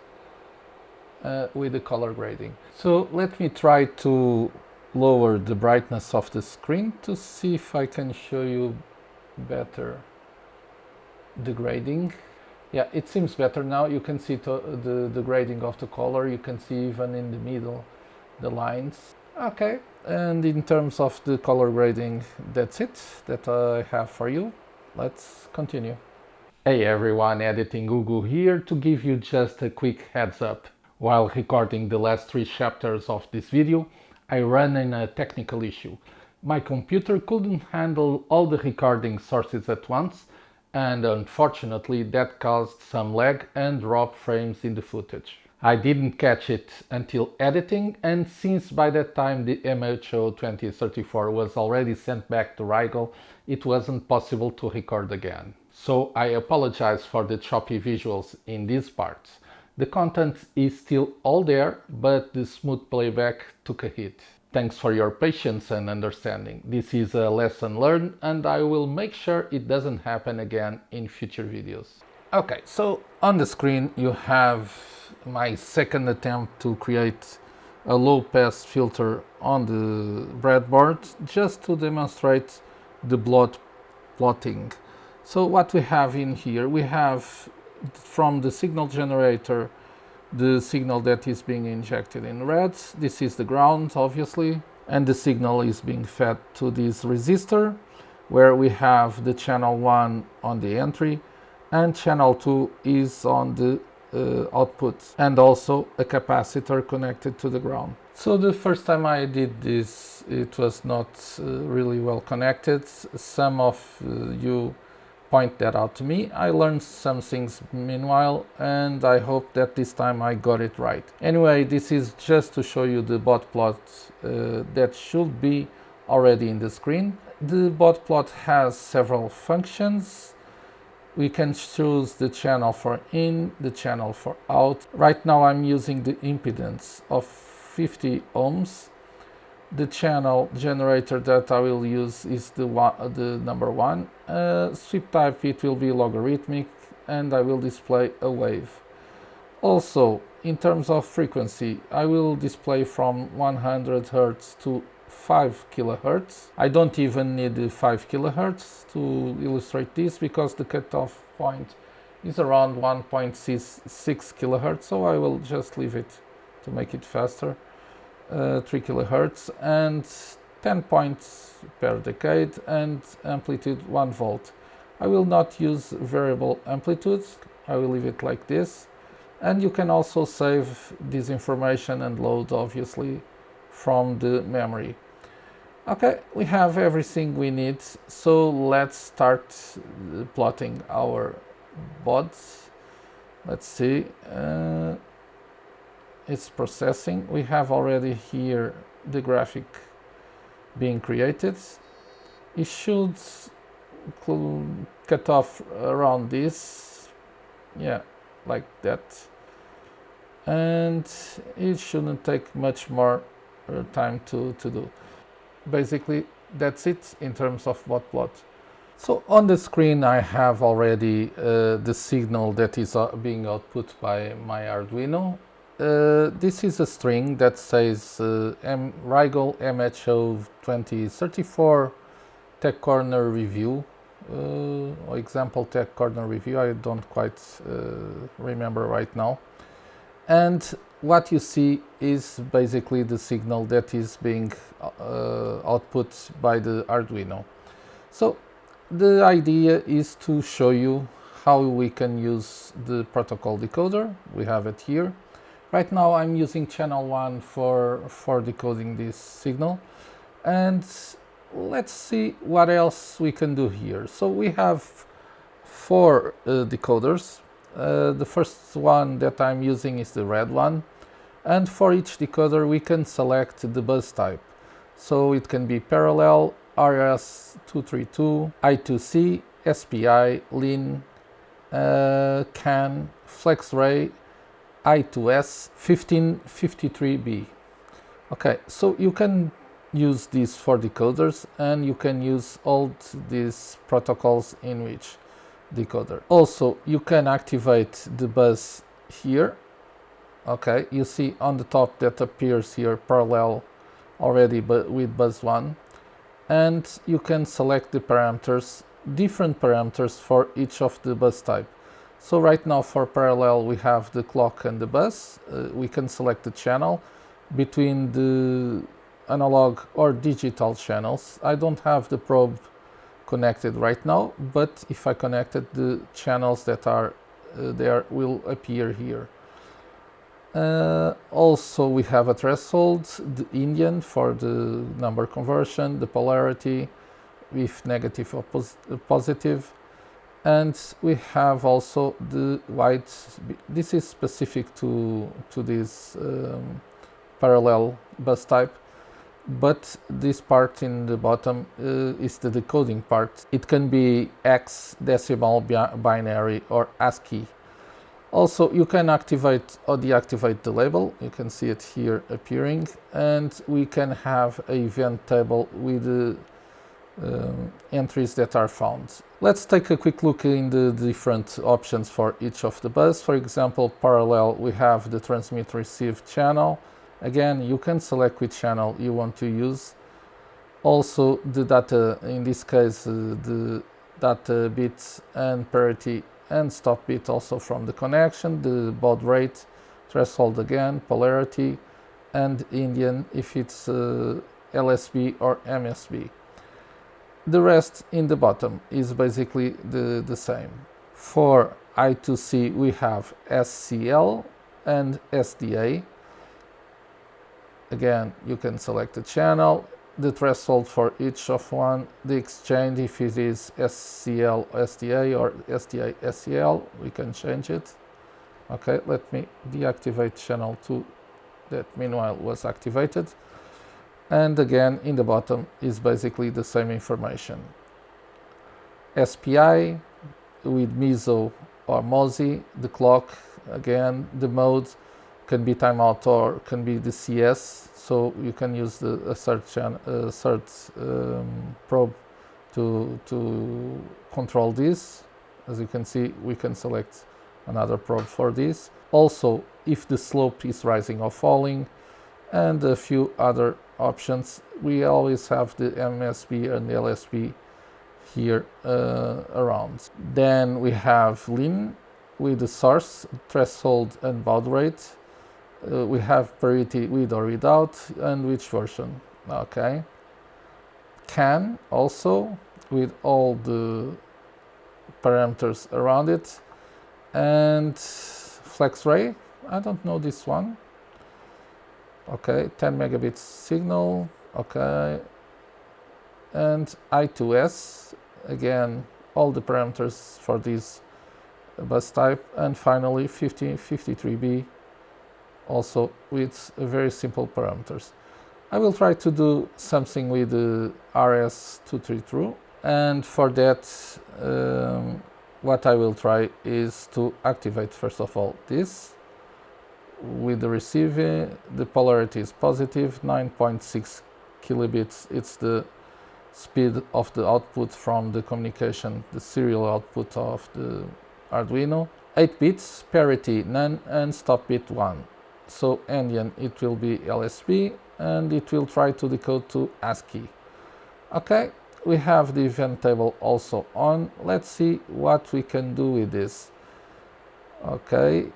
with the color grading. So let me try to lower the brightness of the screen to see if I can show you better the grading. Yeah, it seems better now. You can see the grading of the color. You can see even in the middle the lines. Okay, and in terms of the color grading, that's it that I have for you. Let's continue. Hey everyone, Editing Gugu here to give you just a quick heads up. While recording the last 3 chapters of this video, I ran into a technical issue. My computer couldn't handle all the recording sources at once, and unfortunately that caused some lag and drop frames in the footage. I didn't catch it until editing, and since by that time the MHO2034 was already sent back to Rigol, it wasn't possible to record again. So I apologize for the choppy visuals in these parts. The content is still all there, but the smooth playback took a hit. Thanks for your patience and understanding. This is a lesson learned, and I will make sure it doesn't happen again in future videos. Okay, so on the screen you have my second attempt to create a low pass filter on the breadboard, just to demonstrate the blood plotting. So what we have in here, we have from the signal generator the signal that is being injected in red. This is the ground, obviously, and the signal is being fed to this resistor, where we have the channel 1 on the entry and channel 2 is on the output, and also a capacitor connected to the ground. So the first time I did this, it was not really well connected. Some of you point that out to me. I learned some things meanwhile, and I hope that this time I got it right. Anyway, this is just to show you the bot plot that should be already in the screen. The bot plot has several functions. We can choose the channel for in, the channel for out. Right now I'm using the impedance of 50 ohms. The channel generator that I will use is the number 1. Sweep type, it will be logarithmic, and I will display a wave. Also, in terms of frequency, I will display from 100 Hz to 5 kHz. I don't even need the 5 kHz to illustrate this because the cutoff point is around 1.6 kHz, so I will just leave it to make it faster. 3 kHz and 10 points per decade and amplitude 1 volt. I will not use variable amplitude, I will leave it like this. And you can also save this information and load obviously from the memory. Okay, we have everything we need, so let's start plotting our bots. Let's see, it's processing. We have already here the graphic being created. It should cut off around this, yeah, like that. And it shouldn't take much more time to do. Basically, that's it in terms of bot plot. So on the screen I have already the signal that is being output by my Arduino. This is a string that says Rigol MHO2000 TechCorner review, or example TechCorner review, I don't quite remember right now. And what you see is basically the signal that is being output by the Arduino. So the idea is to show you how we can use the protocol decoder. We have it here. Right now I'm using channel 1 for decoding this signal. And let's see what else we can do here. So we have 4 decoders. The first one that I'm using is the red one, and for each decoder we can select the bus type. So it can be parallel, RS232, I2C, SPI, LIN, CAN, FlexRay, I2S, 1553B. Okay, so you can use these 4 decoders and you can use all these protocols in which decoder. Also, you can activate the bus here. Okay, you see on the top that appears here parallel already, but with bus 1, and you can select the parameters, different parameters for each of the bus type. So right now for parallel we have the clock and the bus. We can select the channel between the analog or digital channels. I don't have the probe connected right now, but if I connected, the channels that are there will appear here. Also we have a threshold, the Indian for the number conversion, the polarity with negative or positive, and we have also the white. This is specific to this parallel bus type. But this part in the bottom is the decoding part. It can be hex, decimal, binary or ASCII. Also, you can activate or deactivate the label. You can see it here appearing, and we can have a event table with the entries that are found. Let's take a quick look in the different options for each of the bus. For example, parallel, we have the transmit-receive channel. Again, you can select which channel you want to use. Also, the data, in this case, the data bits and parity and stop bit also from the connection, the baud rate, threshold again, polarity, and Indian if it's LSB or MSB. The rest in the bottom is basically the same. For I2C, we have SCL and SDA. Again, you can select the channel, the threshold for each of one, the exchange if it is SCL SDA or SDA SCL, we can change it. Okay, let me deactivate channel 2 that meanwhile was activated. And again, in the bottom is basically the same information. SPI with MISO or MOSI, the clock, again, the mode, can be timeout or can be the CS, so you can use the assert probe to control this. As you can see, we can select another probe for this. Also, if the slope is rising or falling, and a few other options. We always have the MSB and LSB here around. Then we have Lean with the source, threshold and baud rate. We have parity with or without, and which version. Okay. CAN also with all the parameters around it. And flex ray, I don't know this one. Okay, 10 megabits signal. Okay. And I2S, again, all the parameters for this bus type. And finally 5053B, also with very simple parameters. I will try to do something with the RS232, and for that what I will try is to activate first of all this with the receiver. The polarity is positive, 9.6 kilobits. It's the speed of the output from the communication, the serial output of the Arduino. 8 bits, parity none, and stop bit 1. So Endian, it will be LSB, and it will try to decode to ASCII. Okay, we have the event table also on. Let's see what we can do with this. Okay,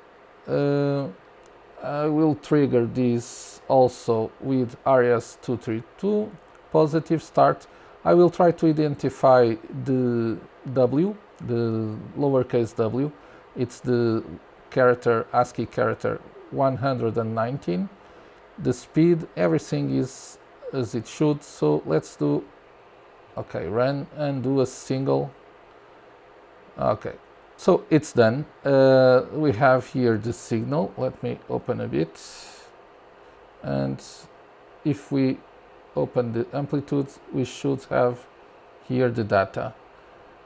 I will trigger this also with RS232, positive start. I will try to identify the W, the lowercase w. It's the character, ASCII character 119. The speed, everything is as it should. So let's do, okay, run and do a single. Okay, so it's done. We have here the signal. Let me open a bit. And if we open the amplitude, we should have here the data.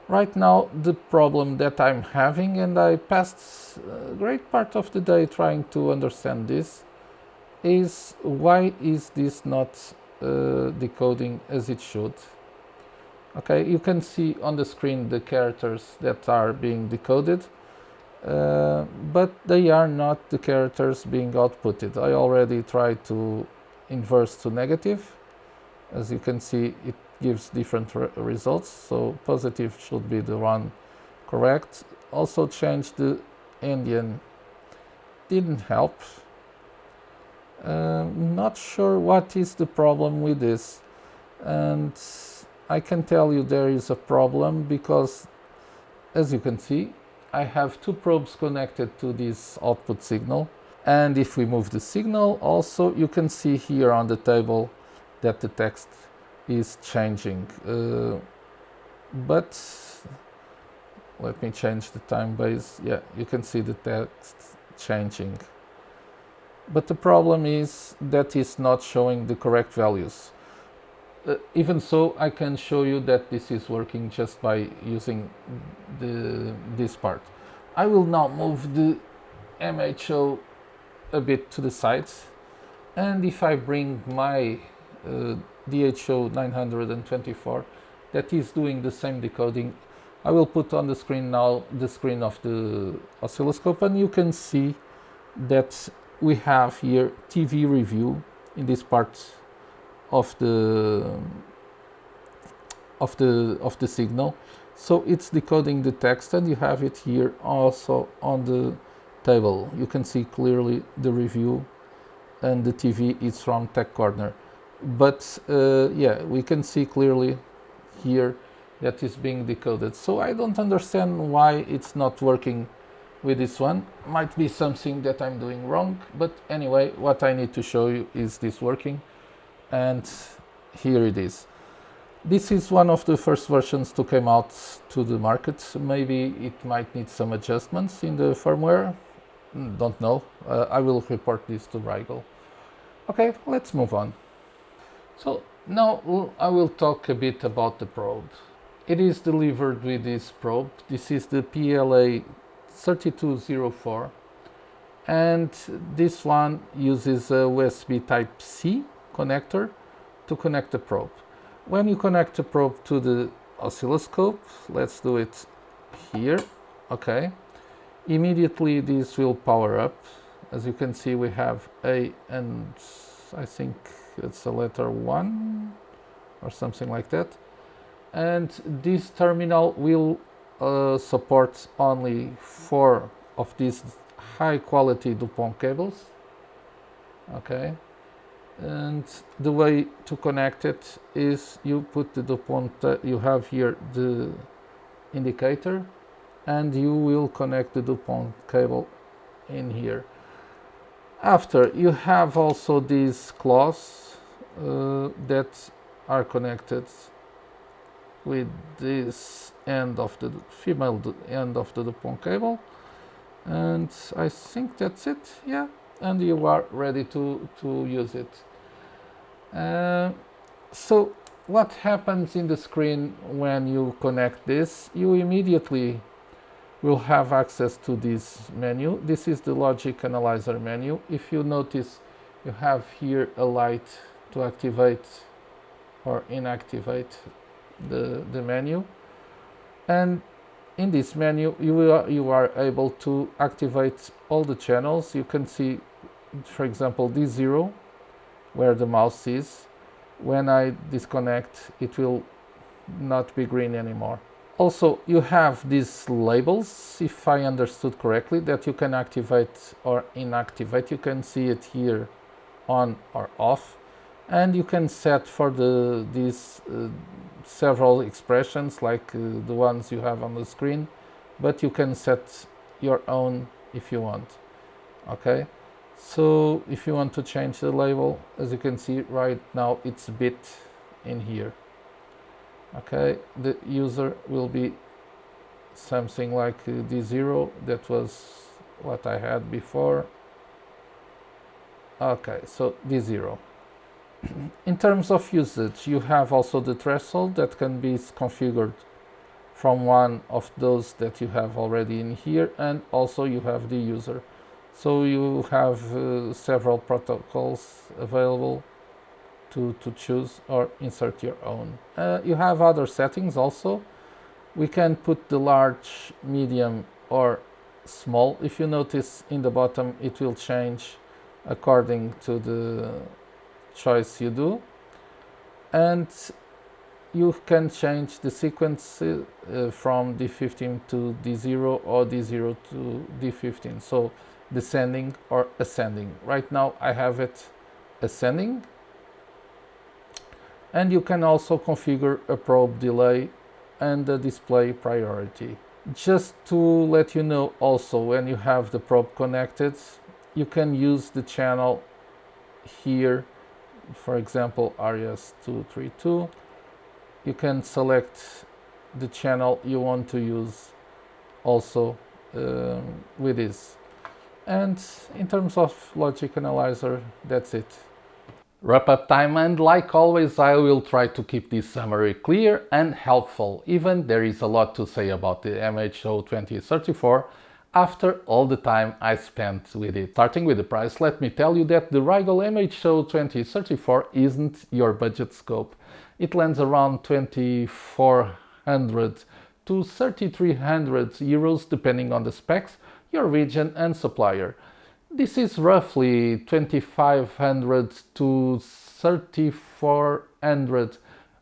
Right now, the problem that I'm having, and I passed a great part of the day trying to understand this, is why is this not decoding as it should? Okay, you can see on the screen the characters that are being decoded, but they are not the characters being outputted. I already tried to inverse to negative. As you can see, it gives different results, so positive should be the one correct. Also change the Endian, didn't help. Not sure what is the problem with this, and I can tell you there is a problem because, as you can see, I have two probes connected to this output signal, and if we move the signal, also you can see here on the table that the text is changing, but let me change the time base. Yeah, you can see the text changing, but the problem is that it's not showing the correct values. Even so, I can show you that this is working just by using this part. I will now move the MHO a bit to the sides, and if I bring my DHO924 that is doing the same decoding, I will put on the screen now the screen of the oscilloscope, and you can see that we have here TV review in this part of the signal. So it's decoding the text, and you have it here also on the table. You can see clearly the review, and the TV is from TechCorner. But yeah, we can see clearly here that is being decoded. So I don't understand why it's not working with this one. Might be something that I'm doing wrong, but anyway, what I need to show you is this working, and here it is. This is one of the first versions to come out to the market. Maybe it might need some adjustments in the firmware. Don't know. I will report this to Rigol. Okay, let's move on. So now I will talk a bit about the probe. It is delivered with this probe. This is the PLA 3204, and this one uses a USB Type-C connector to connect the probe. When you connect the probe to the oscilloscope, let's do it here, okay, Immediately this will power up. As you can see, we have A and I think it's a letter 1 or something like that. And this terminal will support only 4 of these high quality DuPont cables. Okay, and the way to connect it is you put the DuPont, you have here the indicator, and you will connect the DuPont cable in here. After, you have also these claws that are connected with this end of the female end of the DuPont cable, and I think that's it. Yeah, and you are ready to use it. So what happens in the screen when you connect this? You immediately will have access to this menu. This is the logic analyzer menu. If you notice, you have here a light to activate or inactivate the menu, and in this menu you are able to activate all the channels. You can see, for example, D0 where the mouse is. When I disconnect, it will not be green anymore. Also, you have these labels, if I understood correctly, that you can activate or inactivate. You can see it here, on or off, and you can set for these several expressions like the ones you have on the screen, but you can set your own if you want. Okay, so if you want to change the label, as you can see right now, it's bit in here. Okay, the user will be something like D0. That was what I had before. Okay, so D0. In terms of usage, you have also the threshold that can be configured from one of those that you have already in here, and also you have the user. So you have several protocols available to choose or insert your own. You have other settings also. We can put the large, medium or small. If you notice in the bottom, it will change according to the choice you do. And you can change the sequence from D15 to D0 or D0 to D15. So descending or ascending. Right now I have it ascending. And you can also configure a probe delay and a display priority. Just to let you know also, when you have the probe connected, you can use the channel here, for example RS232. You can select the channel you want to use also with this. And in terms of logic analyzer, that's it. Wrap up time, and like always I will try to keep this summary clear and helpful, even there is a lot to say about the MHO2034 after all the time I spent with it. Starting with the price, let me tell you that the Rigol MHO2034 isn't your budget scope. It lands around 2,400 to 3,300 euros depending on the specs, your region and supplier. This is roughly 2,500 to 3,400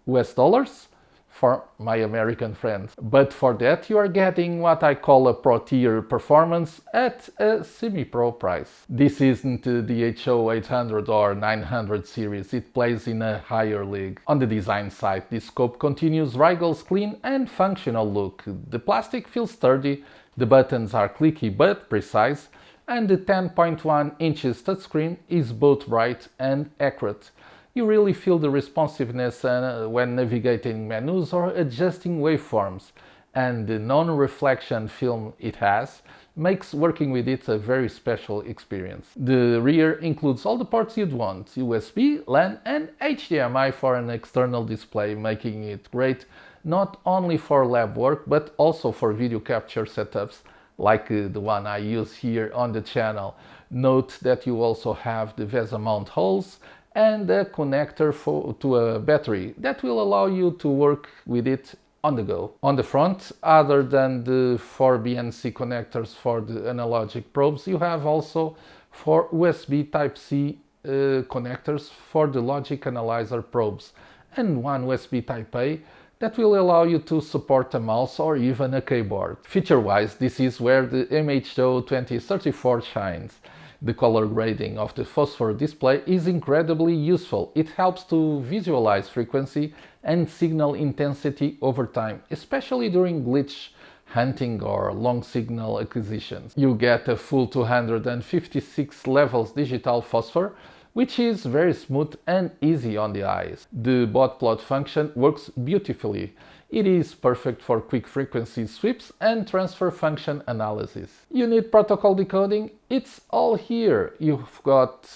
US dollars for my American friends. But for that you are getting what I call a pro tier performance at a semi-pro price. This isn't the HO800 or 900 series, it plays in a higher league. On the design side, this scope continues Rigol's clean and functional look. The plastic feels sturdy, the buttons are clicky but precise, and the 10.1 inches touchscreen is both bright and accurate. You really feel the responsiveness when navigating menus or adjusting waveforms, and the non-reflection film it has makes working with it a very special experience. The rear includes all the ports you'd want: USB, LAN and HDMI for an external display, making it great not only for lab work but also for video capture setups like the one I use here on the channel. Note that you also have the VESA mount holes and a connector to a battery that will allow you to work with it on the go. On the front, other than the 4 BNC connectors for the analogic probes, you have also 4 USB Type-C connectors for the logic analyzer probes and 1 USB Type-A that will allow you to support a mouse or even a keyboard. Feature-wise, this is where the MHO2034 shines. The color grading of the phosphor display is incredibly useful. It helps to visualize frequency and signal intensity over time, especially during glitch hunting or long signal acquisitions. You get a full 256 levels digital phosphor, which is very smooth and easy on the eyes. The Bode plot function works beautifully. It is perfect for quick frequency sweeps and transfer function analysis. You need protocol decoding? It's all here. You've got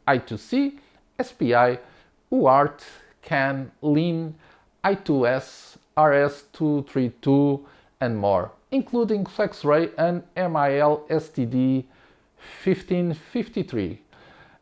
I2C, SPI, UART, CAN, LIN, I2S, RS232 and more, including FlexRay and MIL STD 1553.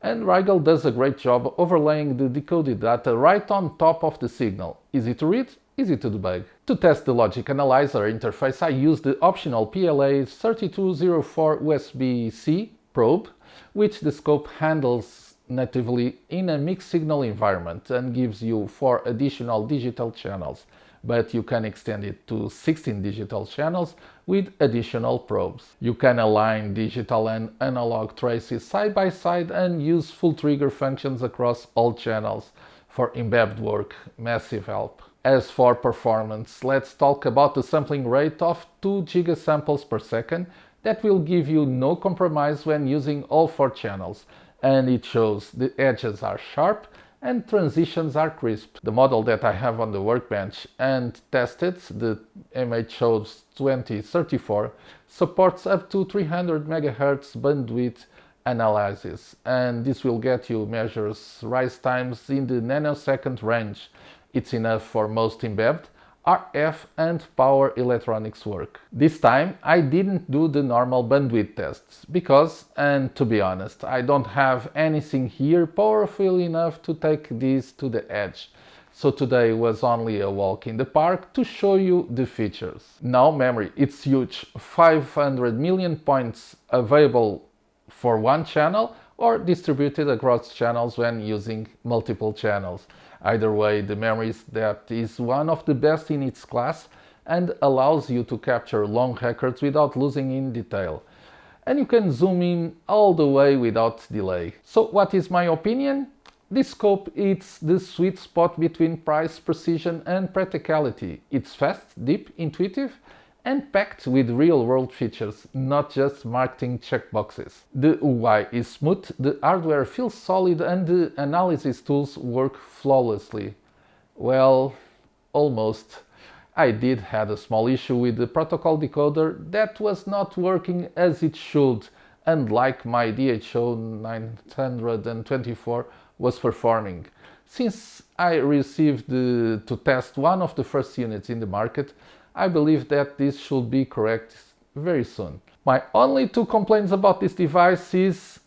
And Rigol does a great job overlaying the decoded data right on top of the signal. Easy to read, easy to debug. To test the logic analyzer interface, I use the optional PLA 3204 USB-C probe, which the scope handles natively in a mixed signal environment and gives you 4 additional digital channels, but you can extend it to 16 digital channels with additional probes. You can align digital and analog traces side by side and use full trigger functions across all channels. For embedded work, massive help. As for performance, let's talk about the sampling rate of 2 gigasamples per second that will give you no compromise when using all 4 channels. And it shows the edges are sharp and transitions are crisp. The model that I have on the workbench and tested, the MHO2034, supports up to 300 MHz bandwidth analysis, and this will get you measures rise times in the nanosecond range. It's enough for most embedded, RF and power electronics work. This time I didn't do the normal bandwidth tests because, and to be honest, I don't have anything here powerful enough to take this to the edge. So today was only a walk in the park to show you the features. Now memory, it's huge, 500 million points available for one channel or distributed across channels when using multiple channels. Either way, the memory's depth is one of the best in its class and allows you to capture long records without losing in detail. And you can zoom in all the way without delay. So what is my opinion? This scope is the sweet spot between price, precision and practicality. It's fast, deep, intuitive and packed with real-world features, not just marketing checkboxes. The UI is smooth, the hardware feels solid and the analysis tools work flawlessly. Well, almost. I did have a small issue with the protocol decoder that was not working as it should, unlike my DHO924 was performing. Since I received to test one of the first units in the market, I believe that this should be correct very soon. My only 2 complaints about this device is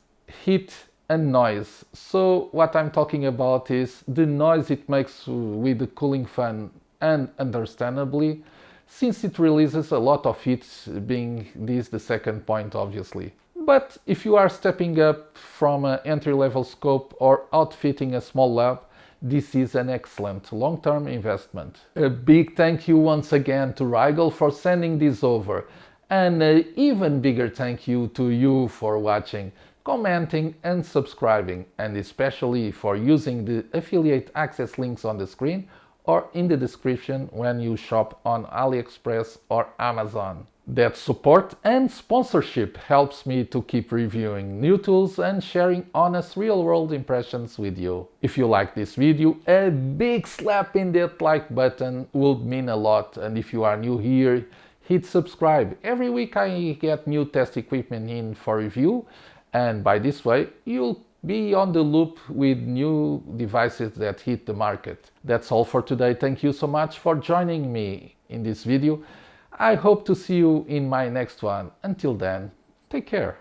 heat and noise. So what I'm talking about is the noise it makes with the cooling fan, and understandably, since it releases a lot of heat, being this the second point obviously. But if you are stepping up from an entry-level scope or outfitting a small lab, this is an excellent long-term investment. A big thank you once again to Rigol for sending this over, and an even bigger thank you to you for watching, commenting and subscribing, and especially for using the affiliate access links on the screen or in the description when you shop on AliExpress or Amazon. That support and sponsorship helps me to keep reviewing new tools and sharing honest real-world impressions with you. If you like this video, a big slap in that like button would mean a lot, and if you are new here, hit subscribe. Every week I get new test equipment in for review, and by this way you'll be on the loop with new devices that hit the market. That's all for today. Thank you so much for joining me in this video. I hope to see you in my next one. Until then, take care.